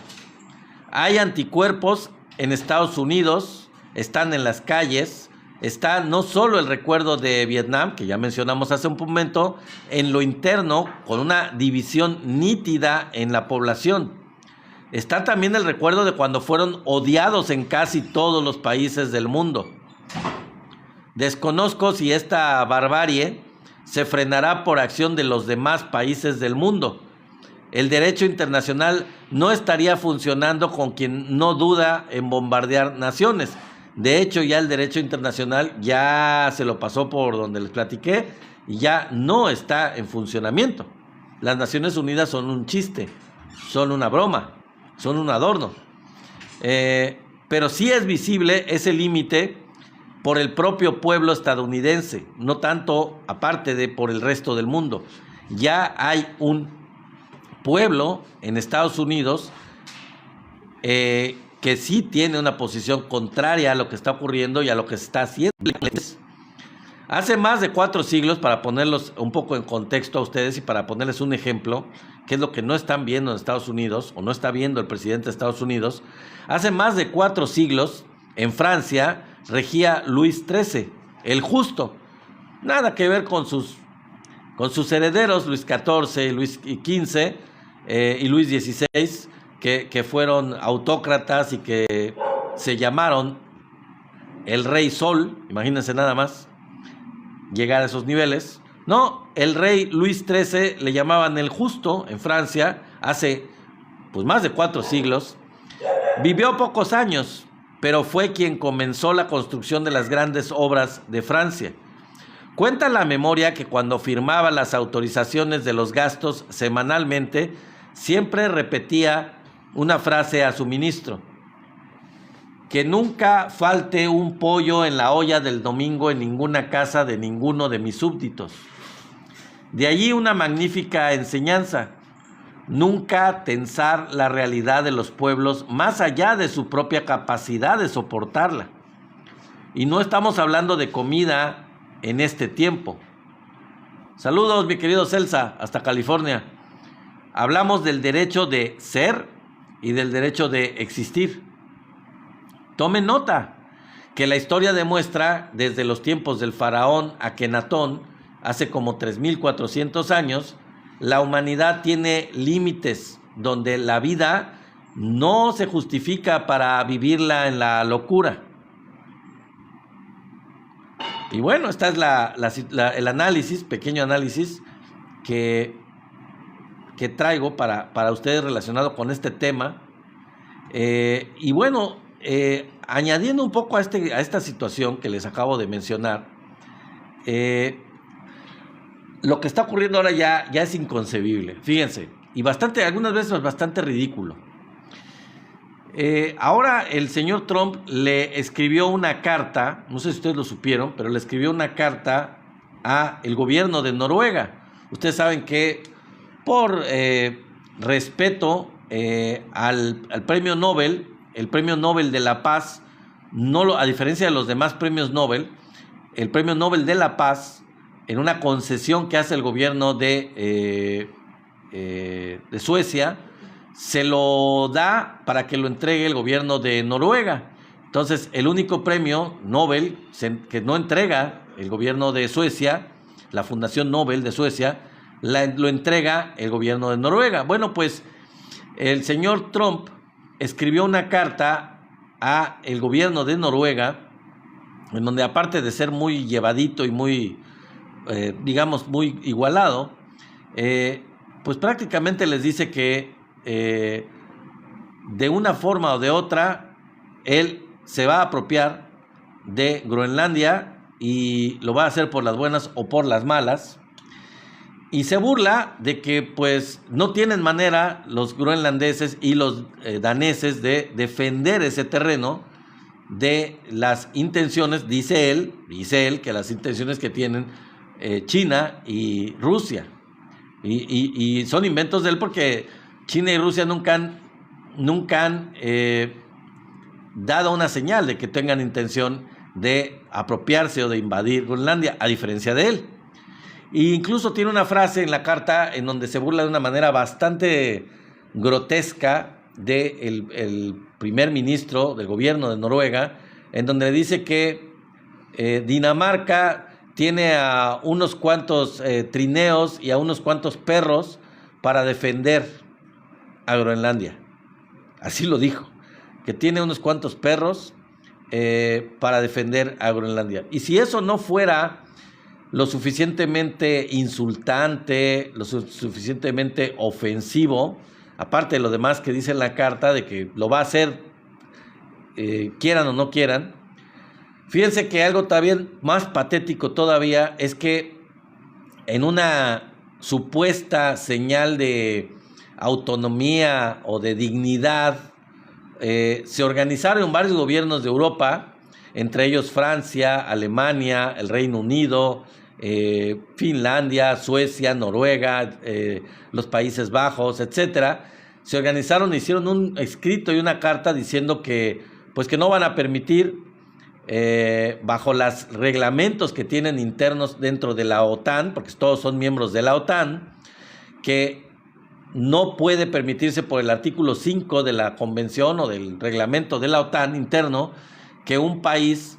Hay anticuerpos en Estados Unidos, están en las calles, está no solo el recuerdo de Vietnam, que ya mencionamos hace un momento, en lo interno, con una división nítida en la población. Está también el recuerdo de cuando fueron odiados en casi todos los países del mundo. Desconozco si esta barbarie se frenará por acción de los demás países del mundo. El derecho internacional no estaría funcionando con quien no duda en bombardear naciones. De hecho, ya el derecho internacional ya se lo pasó por donde les platiqué y ya no está en funcionamiento. Las Naciones Unidas son un chiste, son una broma, son un adorno. Pero sí es visible ese límite por el propio pueblo estadounidense, no tanto aparte de por el resto del mundo. Ya hay un pueblo en Estados Unidos que sí tiene una posición contraria a lo que está ocurriendo y a lo que se está haciendo. Hace más de 4 siglos, para ponerlos un poco en contexto a ustedes y para ponerles un ejemplo, que es lo que no están viendo en Estados Unidos, o no está viendo el presidente de Estados Unidos, hace más de 4 siglos, en Francia, regía Luis XIII, el Justo. Nada que ver con sus herederos, Luis XIV, Luis XV y Luis XVI, que fueron autócratas y que se llamaron el Rey Sol. Imagínense nada más llegar a esos niveles. No, el rey Luis XIII le llamaban el Justo en Francia hace pues más de 4 siglos. Vivió pocos años, pero fue quien comenzó la construcción de las grandes obras de Francia. Cuenta la memoria que cuando firmaba las autorizaciones de los gastos semanalmente, siempre repetía una frase a su ministro: que nunca falte un pollo en la olla del domingo en ninguna casa de ninguno de mis súbditos. De allí una magnífica enseñanza: nunca tensar la realidad de los pueblos más allá de su propia capacidad de soportarla. Y no estamos hablando de comida en este tiempo. Saludos, mi querido Celsa, hasta California. Hablamos del derecho de ser y del derecho de existir. Tomen nota que la historia demuestra desde los tiempos del faraón Akenatón, hace como 3,400 años, la humanidad tiene límites donde la vida no se justifica para vivirla en la locura. Y bueno, esta es el análisis, pequeño análisis que traigo para ustedes relacionado con este tema. Y bueno, añadiendo un poco a esta situación que les acabo de mencionar, lo que está ocurriendo ahora ya es inconcebible, fíjense, y algunas veces bastante ridículo. Ahora el señor Trump le escribió una carta, no sé si ustedes lo supieron, pero le escribió una carta a el gobierno de Noruega. Ustedes saben que por respeto al premio Nobel, el premio Nobel de la Paz, a diferencia de los demás premios Nobel, el premio Nobel de la Paz, en una concesión que hace el gobierno de Suecia, se lo da para que lo entregue el gobierno de Noruega. Entonces, el único premio Nobel que no entrega el gobierno de Suecia, la Fundación Nobel de Suecia, lo entrega el gobierno de Noruega. Bueno, pues el señor Trump escribió una carta a el gobierno de Noruega, en donde, aparte de ser muy llevadito y muy, digamos, muy igualado, pues prácticamente les dice que de una forma o de otra él se va a apropiar de Groenlandia y lo va a hacer por las buenas o por las malas. Y se burla de que pues no tienen manera los groenlandeses y los daneses de defender ese terreno de las intenciones, dice él que las intenciones que tienen China y Rusia. Y son inventos de él, porque China y Rusia nunca han dado una señal de que tengan intención de apropiarse o de invadir Groenlandia, a diferencia de él. E incluso tiene una frase en la carta en donde se burla de una manera bastante grotesca del primer ministro del gobierno de Noruega, en donde dice que Dinamarca tiene a unos cuantos trineos y a unos cuantos perros para defender a Groenlandia. Así lo dijo, que tiene unos cuantos perros para defender a Groenlandia. Y si eso no fuera lo suficientemente insultante, lo suficientemente ofensivo, aparte de lo demás que dice en la carta, de que lo va a hacer quieran o no quieran, fíjense que algo también más patético todavía es que en una supuesta señal de autonomía o de dignidad, se organizaron varios gobiernos de Europa, entre ellos Francia, Alemania, el Reino Unido, Finlandia, Suecia, Noruega, los Países Bajos, etcétera. Se organizaron, hicieron un escrito y una carta diciendo que no van a permitir, bajo los reglamentos que tienen internos dentro de la OTAN, porque todos son miembros de la OTAN, que no puede permitirse por el artículo 5 de la convención o del reglamento de la OTAN interno, que un país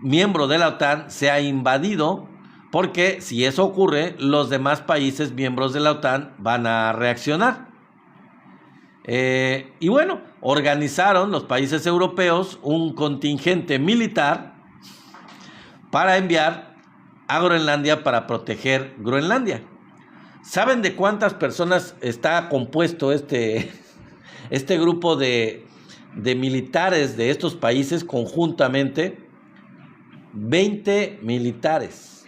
miembro de la OTAN sea invadido, porque si eso ocurre, los demás países miembros de la OTAN van a reaccionar. Y bueno, organizaron los países europeos un contingente militar para enviar a Groenlandia para proteger Groenlandia. ¿Saben de cuántas personas está compuesto este grupo de militares de estos países conjuntamente? 20 militares.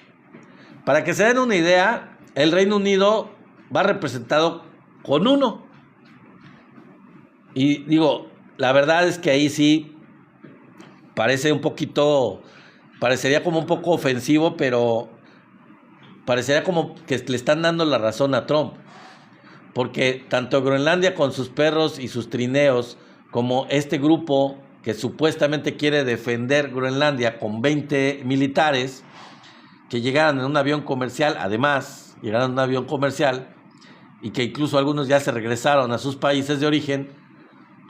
Para que se den una idea, el Reino Unido va representado con 1. Y digo, la verdad es que ahí sí parecería como un poco ofensivo, pero parecería como que le están dando la razón a Trump. Porque tanto Groenlandia con sus perros y sus trineos, como este grupo que supuestamente quiere defender Groenlandia con 20 militares que llegaran en un avión comercial, además, llegaron en un avión comercial, y que incluso algunos ya se regresaron a sus países de origen,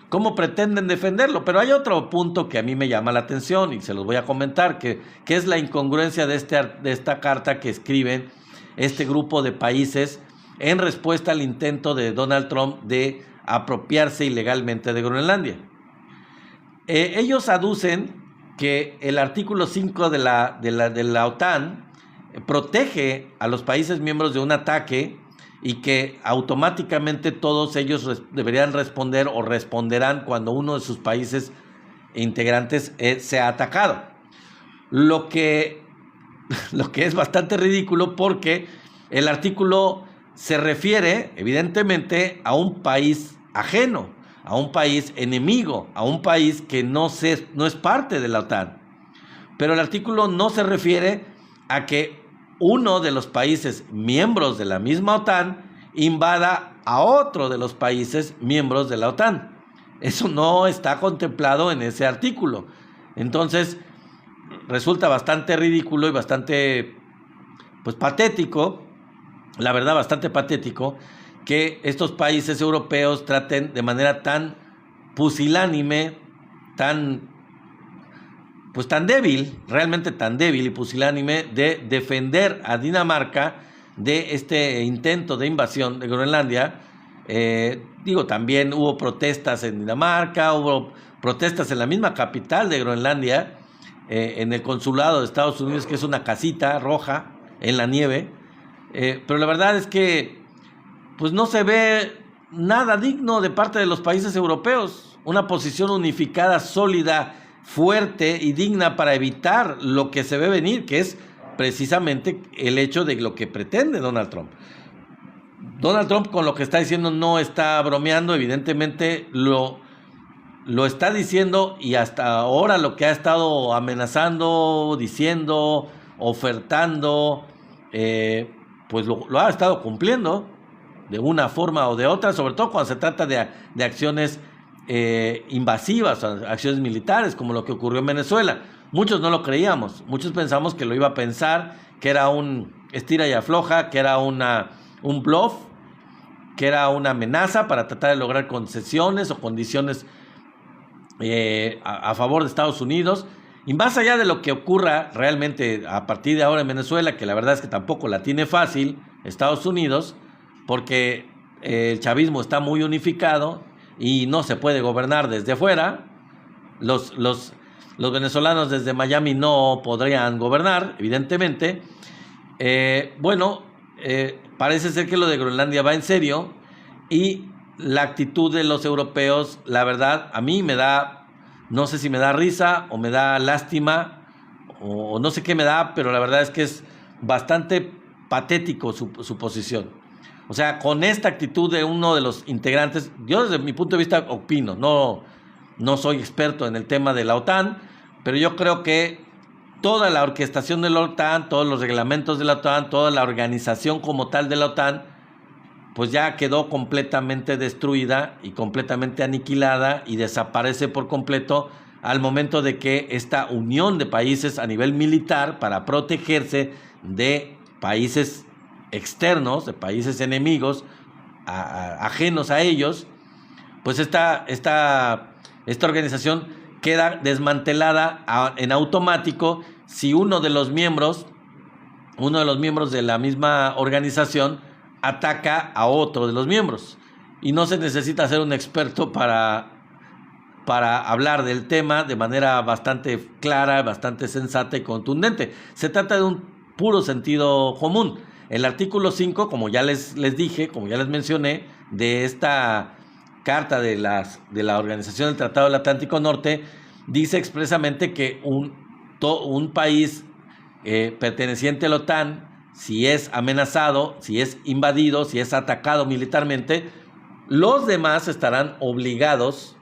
¿cómo pretenden defenderlo? Pero hay otro punto que a mí me llama la atención y se los voy a comentar, que es la incongruencia de esta carta que escriben este grupo de países en respuesta al intento de Donald Trump de apropiarse ilegalmente de Groenlandia. Ellos aducen que el artículo 5 de la OTAN protege a los países miembros de un ataque, y que automáticamente todos ellos deberían responder o responderán cuando uno de sus países integrantes sea atacado. Lo que es bastante ridículo, porque el artículo se refiere evidentemente a un país ajeno, a un país enemigo, a un país que no es parte de la OTAN. Pero el artículo no se refiere a que uno de los países miembros de la misma OTAN invada a otro de los países miembros de la OTAN. Eso no está contemplado en ese artículo. Entonces, resulta bastante ridículo y bastante patético, la verdad, bastante patético, que estos países europeos traten de manera tan pusilánime, tan débil, realmente tan débil y pusilánime, de defender a Dinamarca de este intento de invasión de Groenlandia. También hubo protestas en Dinamarca, hubo protestas en la misma capital de Groenlandia, en el consulado de Estados Unidos, que es una casita roja en la nieve. Pero la verdad es que no se ve nada digno de parte de los países europeos, una posición unificada, sólida, fuerte y digna para evitar lo que se ve venir, que es precisamente el hecho de lo que pretende Donald Trump. Donald Trump con lo que está diciendo no está bromeando, evidentemente lo está diciendo, y hasta ahora lo que ha estado amenazando, diciendo, ofertando, pues lo ha estado cumpliendo de una forma o de otra, sobre todo cuando se trata de acciones invasivas, acciones militares, como lo que ocurrió en Venezuela. Muchos no lo creíamos, muchos pensamos que lo iba a pensar, que era un estira y afloja, que era un bluff, que era una amenaza para tratar de lograr concesiones o condiciones a favor de Estados Unidos. Y más allá de lo que ocurra realmente a partir de ahora en Venezuela, que la verdad es que tampoco la tiene fácil Estados Unidos, porque el chavismo está muy unificado y no se puede gobernar desde afuera. Los venezolanos desde Miami no podrían gobernar, evidentemente. Parece ser que lo de Groenlandia va en serio, y la actitud de los europeos, la verdad, a mí me da, no sé si me da risa o me da lástima o no sé qué me da, pero la verdad es que es bastante patético su posición. O sea, con esta actitud de uno de los integrantes, yo desde mi punto de vista opino, no soy experto en el tema de la OTAN, pero yo creo que toda la orquestación de la OTAN, todos los reglamentos de la OTAN, toda la organización como tal de la OTAN, pues ya quedó completamente destruida y completamente aniquilada y desaparece por completo al momento de que esta unión de países a nivel militar para protegerse de países externos, de países enemigos, ajenos a ellos, pues esta organización queda desmantelada en automático si uno de los miembros de la misma organización ataca a otro de los miembros. Y no se necesita ser un experto para hablar del tema de manera bastante clara, bastante sensata y contundente. Se trata de un puro sentido común. El artículo 5, como ya les dije, como ya les mencioné, de esta carta de la Organización del Tratado del Atlántico Norte, dice expresamente que un país perteneciente a la OTAN, si es amenazado, si es invadido, si es atacado militarmente, los demás estarán obligados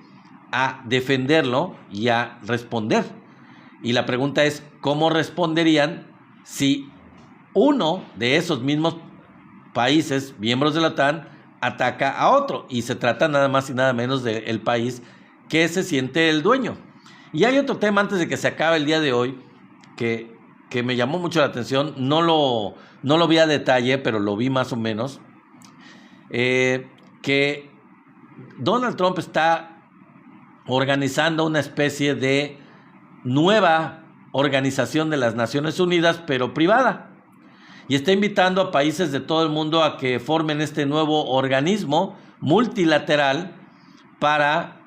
a defenderlo y a responder. Y la pregunta es, ¿cómo responderían si uno de esos mismos países, miembros de la OTAN, ataca a otro? Y se trata nada más y nada menos del país que se siente el dueño. Y hay otro tema antes de que se acabe el día de hoy que me llamó mucho la atención. No lo vi a detalle, pero lo vi más o menos. Que Donald Trump está organizando una especie de nueva organización de las Naciones Unidas, pero privada. Y está invitando a países de todo el mundo a que formen este nuevo organismo multilateral para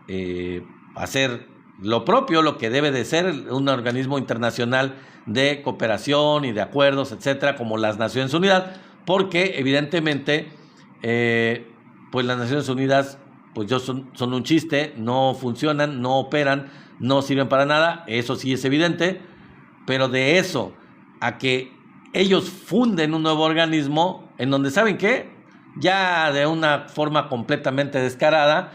hacer lo propio, lo que debe de ser un organismo internacional de cooperación y de acuerdos, etcétera, como las Naciones Unidas, porque evidentemente pues las Naciones Unidas pues son un chiste, no funcionan, no operan, no sirven para nada, eso sí es evidente, pero de eso a que ellos funden un nuevo organismo en donde, ¿saben qué? Ya de una forma completamente descarada,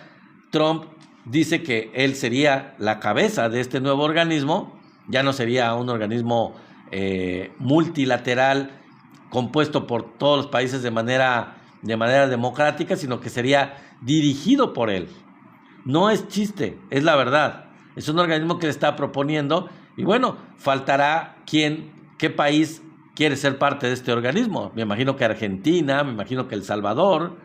Trump dice que él sería la cabeza de este nuevo organismo. Ya no sería un organismo multilateral compuesto por todos los países de manera democrática, sino que sería dirigido por él. No es chiste, es la verdad. Es un organismo que le está proponiendo, y bueno, faltará qué país quiere ser parte de este organismo. Me imagino que Argentina, me imagino que El Salvador,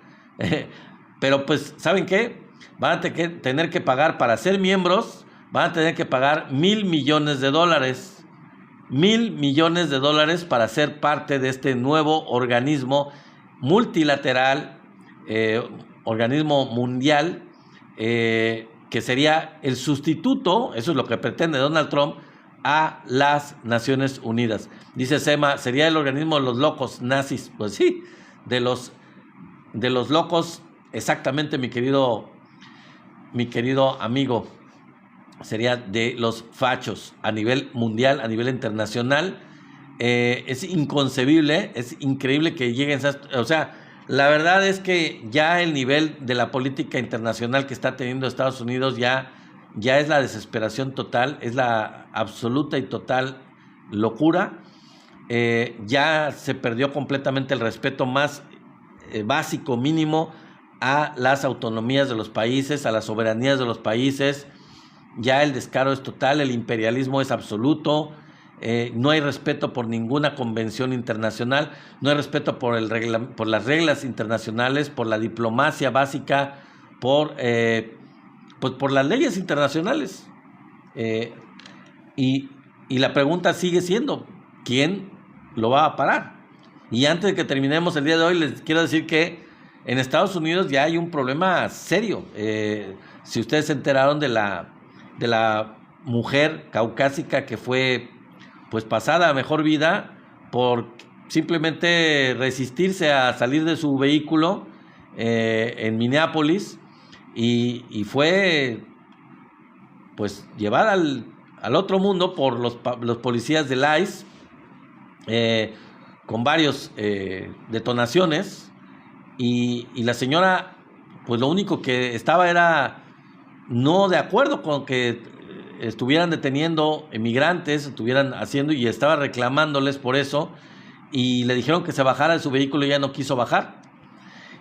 pero pues, ¿saben qué? Van a tener que pagar para ser miembros, van a tener que pagar $1,000 millones. $1,000 millones para ser parte de este nuevo organismo multilateral, organismo mundial, que sería el sustituto, eso es lo que pretende Donald Trump, a las Naciones Unidas. Dice Sema, sería el organismo de los locos nazis. Pues sí, de los locos, exactamente, mi querido amigo. Sería de los fachos a nivel mundial, a nivel internacional. Es inconcebible, es increíble que lleguen, o sea, la verdad es que ya el nivel de la política internacional que está teniendo Estados Unidos ya es la desesperación total, es la absoluta y total locura. Ya se perdió completamente el respeto más básico, mínimo, a las autonomías de los países, a las soberanías de los países. Ya el descaro es total, el imperialismo es absoluto. No hay respeto por ninguna convención internacional, no hay respeto por las reglas internacionales, por la diplomacia básica, pues por las leyes internacionales. Y la pregunta sigue siendo, ¿quién lo va a parar? Y antes de que terminemos el día de hoy, les quiero decir que en Estados Unidos ya hay un problema serio. Si ustedes se enteraron de la mujer caucásica que fue pues pasada a mejor vida por simplemente resistirse a salir de su vehículo en Minneapolis y fue pues llevada al otro mundo por los policías del ICE con varios detonaciones y la señora pues lo único que estaba era no de acuerdo con que estuvieran deteniendo emigrantes, estuvieran haciendo y estaba reclamándoles por eso y le dijeron que se bajara de su vehículo y ella no quiso bajar.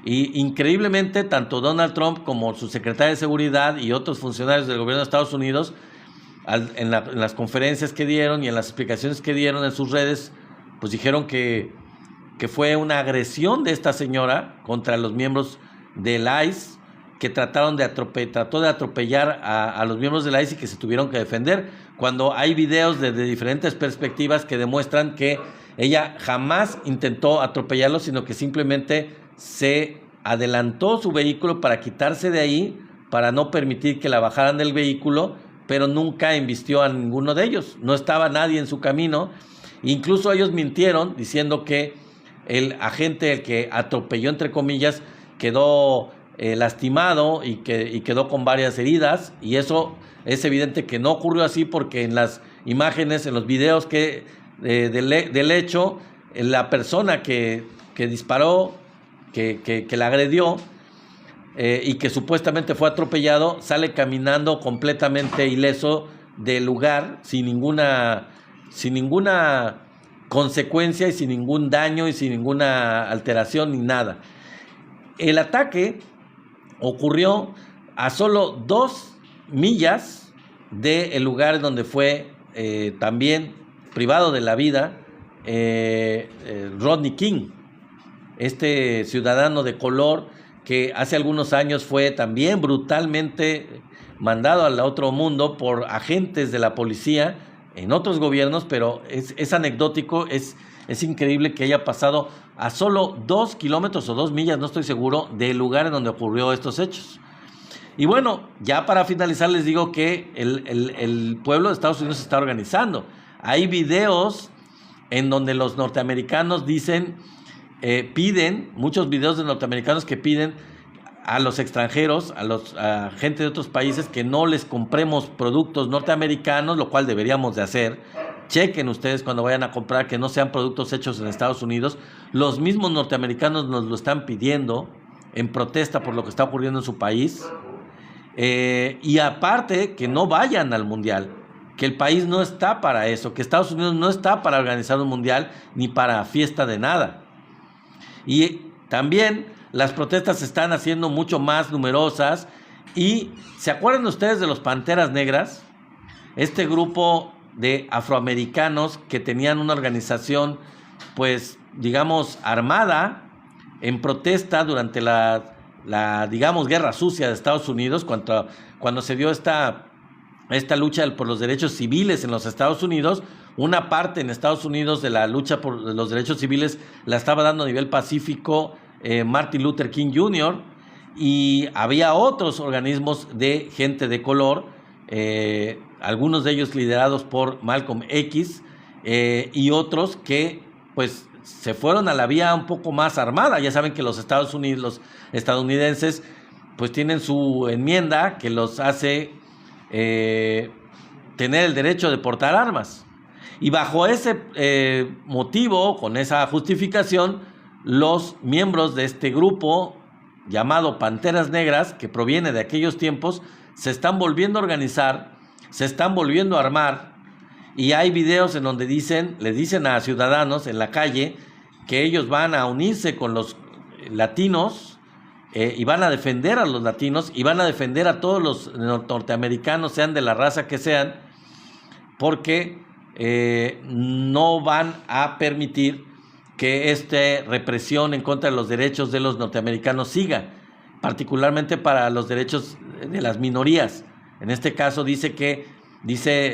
Y increíblemente tanto Donald Trump como su secretaria de Seguridad y otros funcionarios del gobierno de Estados Unidos en las conferencias que dieron y en las explicaciones que dieron en sus redes pues dijeron que fue una agresión de esta señora contra los miembros del ICE que trató de atropellar a los miembros de la ICE y que se tuvieron que defender, cuando hay videos de diferentes perspectivas que demuestran que ella jamás intentó atropellarlos, sino que simplemente se adelantó su vehículo para quitarse de ahí, para no permitir que la bajaran del vehículo, pero nunca embistió a ninguno de ellos, no estaba nadie en su camino. Incluso ellos mintieron diciendo que el agente, el que atropelló entre comillas, quedó lastimado y quedó con varias heridas, y eso es evidente que no ocurrió así porque en las imágenes, en los videos del hecho, la persona que disparó, que la agredió y que supuestamente fue atropellado, sale caminando completamente ileso del lugar sin ninguna consecuencia y sin ningún daño y sin ninguna alteración ni nada. El ataque ocurrió a solo 2 millas del lugar donde fue también privado de la vida Rodney King, este ciudadano de color que hace algunos años fue también brutalmente mandado al otro mundo por agentes de la policía en otros gobiernos, pero es anecdótico, es increíble que haya pasado a solo 2 kilómetros o 2 millas, no estoy seguro, del lugar en donde ocurrió estos hechos. Y bueno, ya para finalizar les digo que el pueblo de Estados Unidos se está organizando. Hay videos en donde los norteamericanos piden, muchos videos de norteamericanos que piden a los extranjeros, a gente de otros países, que no les compremos productos norteamericanos, lo cual deberíamos de hacer. Chequen ustedes cuando vayan a comprar que no sean productos hechos en Estados Unidos. Los mismos norteamericanos nos lo están pidiendo en protesta por lo que está ocurriendo en su país. Y aparte, que no vayan al mundial, que el país no está para eso, que Estados Unidos no está para organizar un mundial ni para fiesta de nada. Y también las protestas se están haciendo mucho más numerosas. Y ¿se acuerdan ustedes de los Panteras Negras? Este grupo de afroamericanos que tenían una organización, pues, digamos, armada en protesta durante la digamos, guerra sucia de Estados Unidos, cuando se dio esta lucha por los derechos civiles en los Estados Unidos. Una parte en Estados Unidos de la lucha por los derechos civiles la estaba dando a nivel pacífico Martin Luther King Jr., y había otros organismos de gente de color, algunos de ellos liderados por Malcolm X, y otros que pues se fueron a la vía un poco más armada. Ya saben que los estadounidenses pues tienen su enmienda que los hace tener el derecho de portar armas. Y bajo ese motivo, con esa justificación, los miembros de este grupo llamado Panteras Negras, que proviene de aquellos tiempos, se están volviendo a organizar, se están volviendo a armar, y hay videos en donde le dicen a ciudadanos en la calle que ellos van a unirse con los latinos y van a defender a los latinos y van a defender a todos los norteamericanos, sean de la raza que sean, porque no van a permitir que esta represión en contra de los derechos de los norteamericanos siga, particularmente para los derechos de las minorías. En este caso dice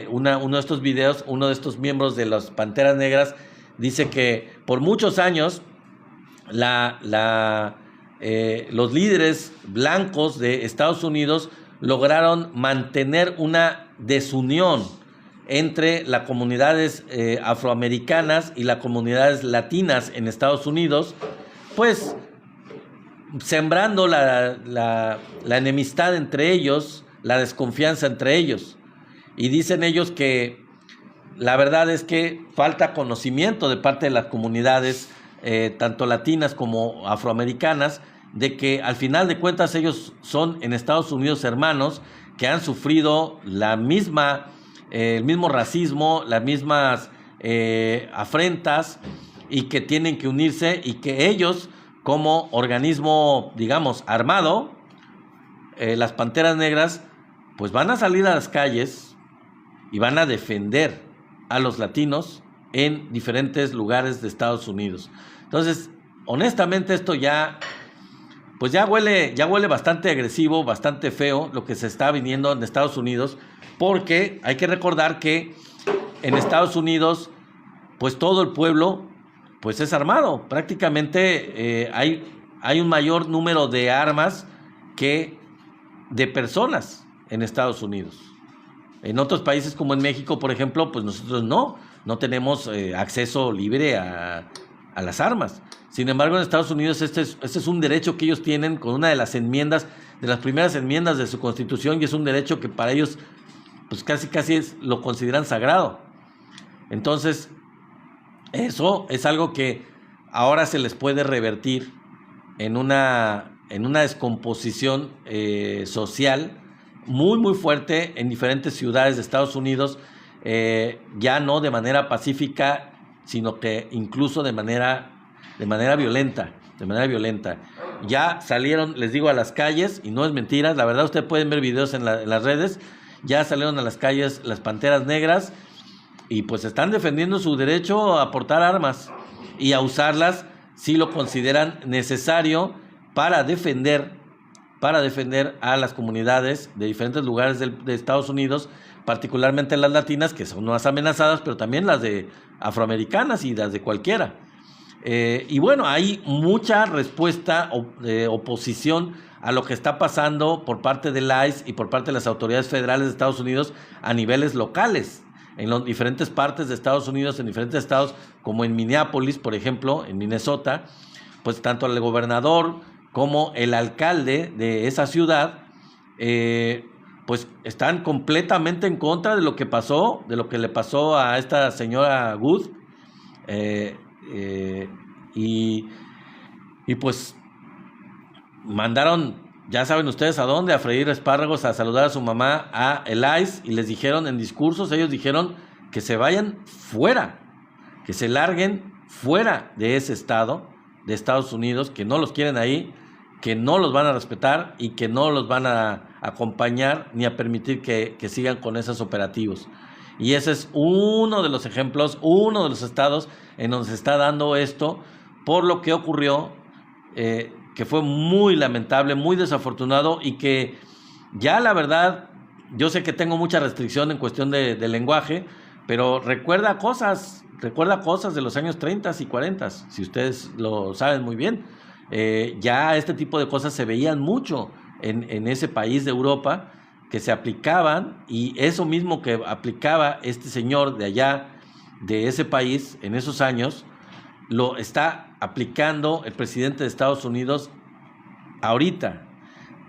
uno de estos videos, uno de estos miembros de las Panteras Negras, dice que por muchos años los líderes blancos de Estados Unidos lograron mantener una desunión entre las comunidades afroamericanas y las comunidades latinas en Estados Unidos, pues sembrando la enemistad entre ellos, la desconfianza entre ellos. Y dicen ellos que la verdad es que falta conocimiento de parte de las comunidades, tanto latinas como afroamericanas, de que al final de cuentas ellos son en Estados Unidos hermanos que han sufrido el mismo racismo, las mismas afrentas, y que tienen que unirse, y que ellos, como organismo, digamos, armado, las Panteras Negras, pues van a salir a las calles y van a defender a los latinos en diferentes lugares de Estados Unidos. Entonces, honestamente, esto ya huele bastante agresivo, bastante feo lo que se está viniendo en Estados Unidos, porque hay que recordar que en Estados Unidos, pues todo el pueblo, pues es armado. Prácticamente hay un mayor número de armas que de personas en Estados Unidos. En otros países como en México, por ejemplo, pues nosotros no tenemos acceso libre a las armas. Sin embargo, en Estados Unidos este es un derecho que ellos tienen con una de las primeras enmiendas de su Constitución, y es un derecho que para ellos pues casi lo consideran sagrado. Entonces, eso es algo que ahora se les puede revertir en una descomposición social muy, muy fuerte en diferentes ciudades de Estados Unidos, ya no de manera pacífica, sino que incluso de manera violenta. Ya salieron, les digo, a las calles, y no es mentira, la verdad ustedes pueden ver videos en las redes, ya salieron a las calles las Panteras Negras, y pues están defendiendo su derecho a portar armas y a usarlas si lo consideran necesario para defender a las comunidades de diferentes lugares de Estados Unidos, particularmente las latinas, que son más amenazadas, pero también las de afroamericanas y las de cualquiera. Y bueno, hay mucha respuesta de oposición a lo que está pasando por parte del ICE y por parte de las autoridades federales de Estados Unidos a niveles locales, en las diferentes partes de Estados Unidos, en diferentes estados, como en Minneapolis, por ejemplo, en Minnesota, pues tanto el gobernador como el alcalde de esa ciudad, pues están completamente en contra de lo que le pasó a esta señora Good, y pues mandaron, ya saben ustedes a dónde, a freír espárragos, a saludar a su mamá, a el ICE, y les dijeron en discursos, ellos dijeron que se vayan fuera, que se larguen fuera de ese estado, de Estados Unidos, que no los quieren ahí, que no los van a respetar y que no los van a acompañar ni a permitir que sigan con esos operativos. Y ese es uno de los ejemplos, uno de los estados en donde se está dando esto, por lo que ocurrió, que fue muy lamentable, muy desafortunado, y que ya la verdad, yo sé que tengo mucha restricción en cuestión de lenguaje, pero recuerda cosas de los años 30 y 40, si ustedes lo saben muy bien. Ya este tipo de cosas se veían mucho en ese país de Europa, que se aplicaban, y eso mismo que aplicaba este señor de allá, de ese país, en esos años, lo está aplicando el presidente de Estados Unidos ahorita.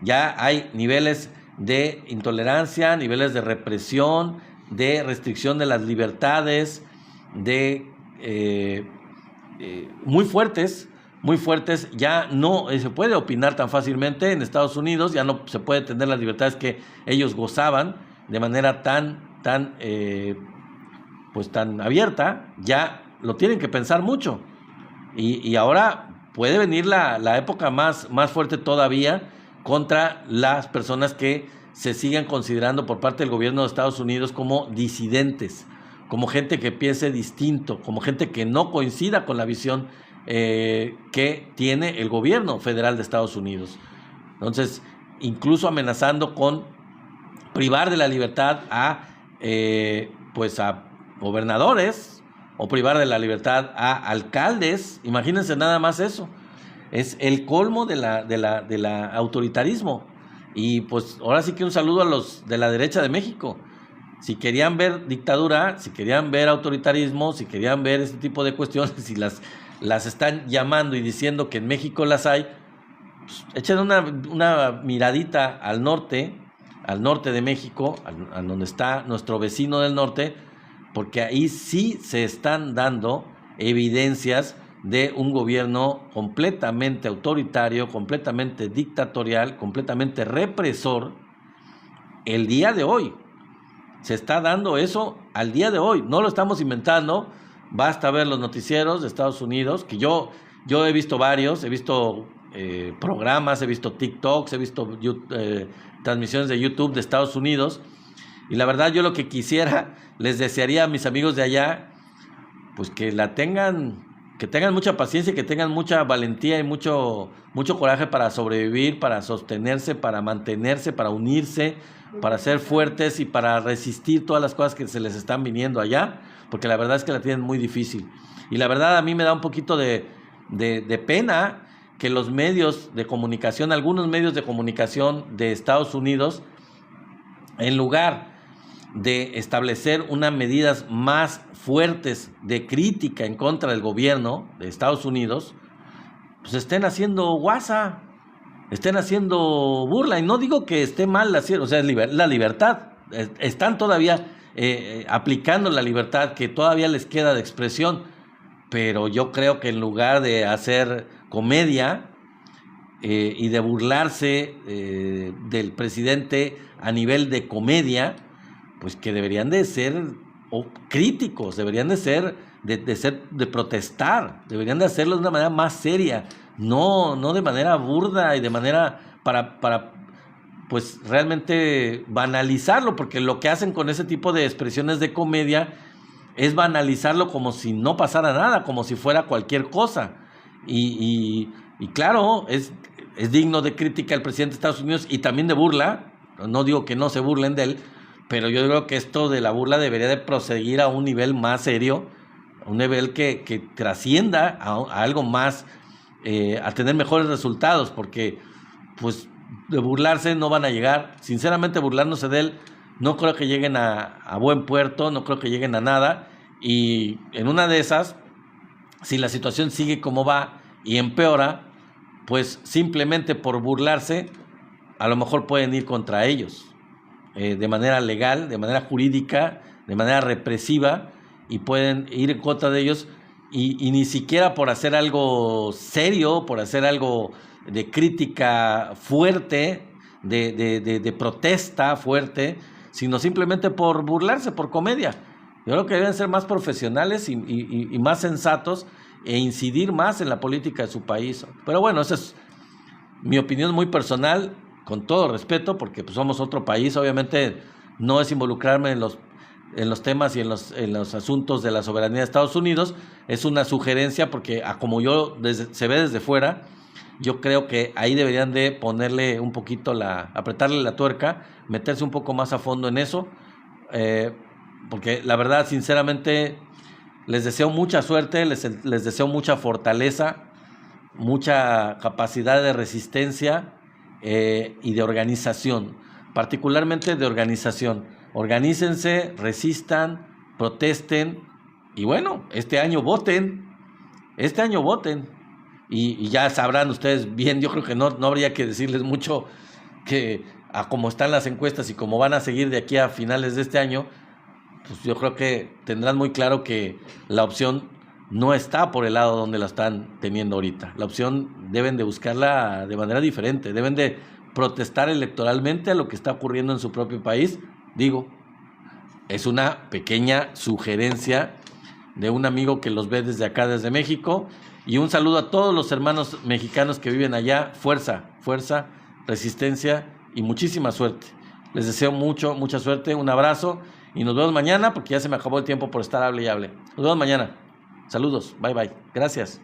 Ya hay niveles de intolerancia, niveles de represión, de restricción de las libertades, de muy fuertes, ya no se puede opinar tan fácilmente en Estados Unidos, ya no se puede tener las libertades que ellos gozaban de manera tan abierta, ya lo tienen que pensar mucho. Y ahora puede venir la época más fuerte todavía contra las personas que se sigan considerando por parte del gobierno de Estados Unidos como disidentes, como gente que piense distinto, como gente que no coincida con la visión que tiene el gobierno federal de Estados Unidos. Entonces, incluso amenazando con privar de la libertad a gobernadores, o privar de la libertad a alcaldes. Imagínense nada más eso. Es el colmo de la autoritarismo. Y pues ahora sí que un saludo a los de la derecha de México. Si querían ver dictadura, si querían ver autoritarismo, si querían ver este tipo de cuestiones, y las están llamando y diciendo que en México las hay, pues echen una miradita al norte de México, a donde está nuestro vecino del norte, porque ahí sí se están dando evidencias de un gobierno completamente autoritario, completamente dictatorial, completamente represor. El día de hoy se está dando eso, al día de hoy, no lo estamos inventando. Basta ver los noticieros de Estados Unidos, que yo he visto varios, he visto programas, he visto TikToks, he visto transmisiones de YouTube de Estados Unidos, y la verdad yo lo que quisiera, les desearía a mis amigos de allá, pues que tengan mucha paciencia, que tengan mucha valentía y mucho coraje para sobrevivir, para sostenerse, para mantenerse, para unirse, para ser fuertes y para resistir todas las cosas que se les están viniendo allá, porque la verdad es que la tienen muy difícil. Y la verdad a mí me da un poquito de pena que los medios de comunicación, algunos medios de comunicación de Estados Unidos, en lugar de establecer unas medidas más fuertes de crítica en contra del gobierno de Estados Unidos, pues estén haciendo guasa, estén haciendo burla. Y no digo que esté mal hacer, o sea, es la libertad. Están todavía aplicando la libertad que todavía les queda de expresión, pero yo creo que en lugar de hacer comedia y de burlarse del presidente a nivel de comedia, pues que deberían de ser críticos, deberían de ser de protestar, deberían de hacerlo de una manera más seria, no de manera burda y de manera para pues realmente banalizarlo, porque lo que hacen con ese tipo de expresiones de comedia es banalizarlo como si no pasara nada, como si fuera cualquier cosa. Y claro, es digno de crítica el presidente de Estados Unidos y también de burla. No digo que no se burlen de él, pero yo creo que esto de la burla debería de proseguir a un nivel más serio, a un nivel que trascienda a algo más, a tener mejores resultados, porque pues de burlarse no van a llegar. Sinceramente, burlándose de él, no creo que lleguen a buen puerto, no creo que lleguen a nada, y en una de esas, si la situación sigue como va y empeora, pues simplemente por burlarse, a lo mejor pueden ir contra ellos, de manera legal, de manera jurídica, de manera represiva, y pueden ir en contra de ellos, y ni siquiera por hacer algo serio, por hacer algo de crítica fuerte, de protesta fuerte, sino simplemente por burlarse, por comedia. Yo creo que deben ser más profesionales y más sensatos, e incidir más en la política de su país. Pero bueno, esa es mi opinión muy personal, con todo respeto, porque pues somos otro país. Obviamente no es involucrarme en los temas y en los asuntos de la soberanía de Estados Unidos. Es una sugerencia, porque como se ve desde fuera, yo creo que ahí deberían de ponerle un poquito apretarle la tuerca, meterse un poco más a fondo en eso, porque la verdad, sinceramente, les deseo mucha suerte, les deseo mucha fortaleza, mucha capacidad de resistencia y de organización, particularmente de organización. Organícense, resistan, protesten, y bueno, este año voten. Y ya sabrán ustedes bien. Yo creo que no habría que decirles mucho, que a cómo están las encuestas y cómo van a seguir de aquí a finales de este año, pues yo creo que tendrán muy claro que la opción no está por el lado donde la están teniendo ahorita. La opción deben de buscarla de manera diferente, deben de protestar electoralmente a lo que está ocurriendo en su propio país. Digo, es una pequeña sugerencia de un amigo que los ve desde acá, desde México, y un saludo a todos los hermanos mexicanos que viven allá. Fuerza, fuerza, resistencia y muchísima suerte. Les deseo mucha suerte, un abrazo y nos vemos mañana porque ya se me acabó el tiempo por estar hable y hable. Nos vemos mañana. Saludos, bye bye. Gracias.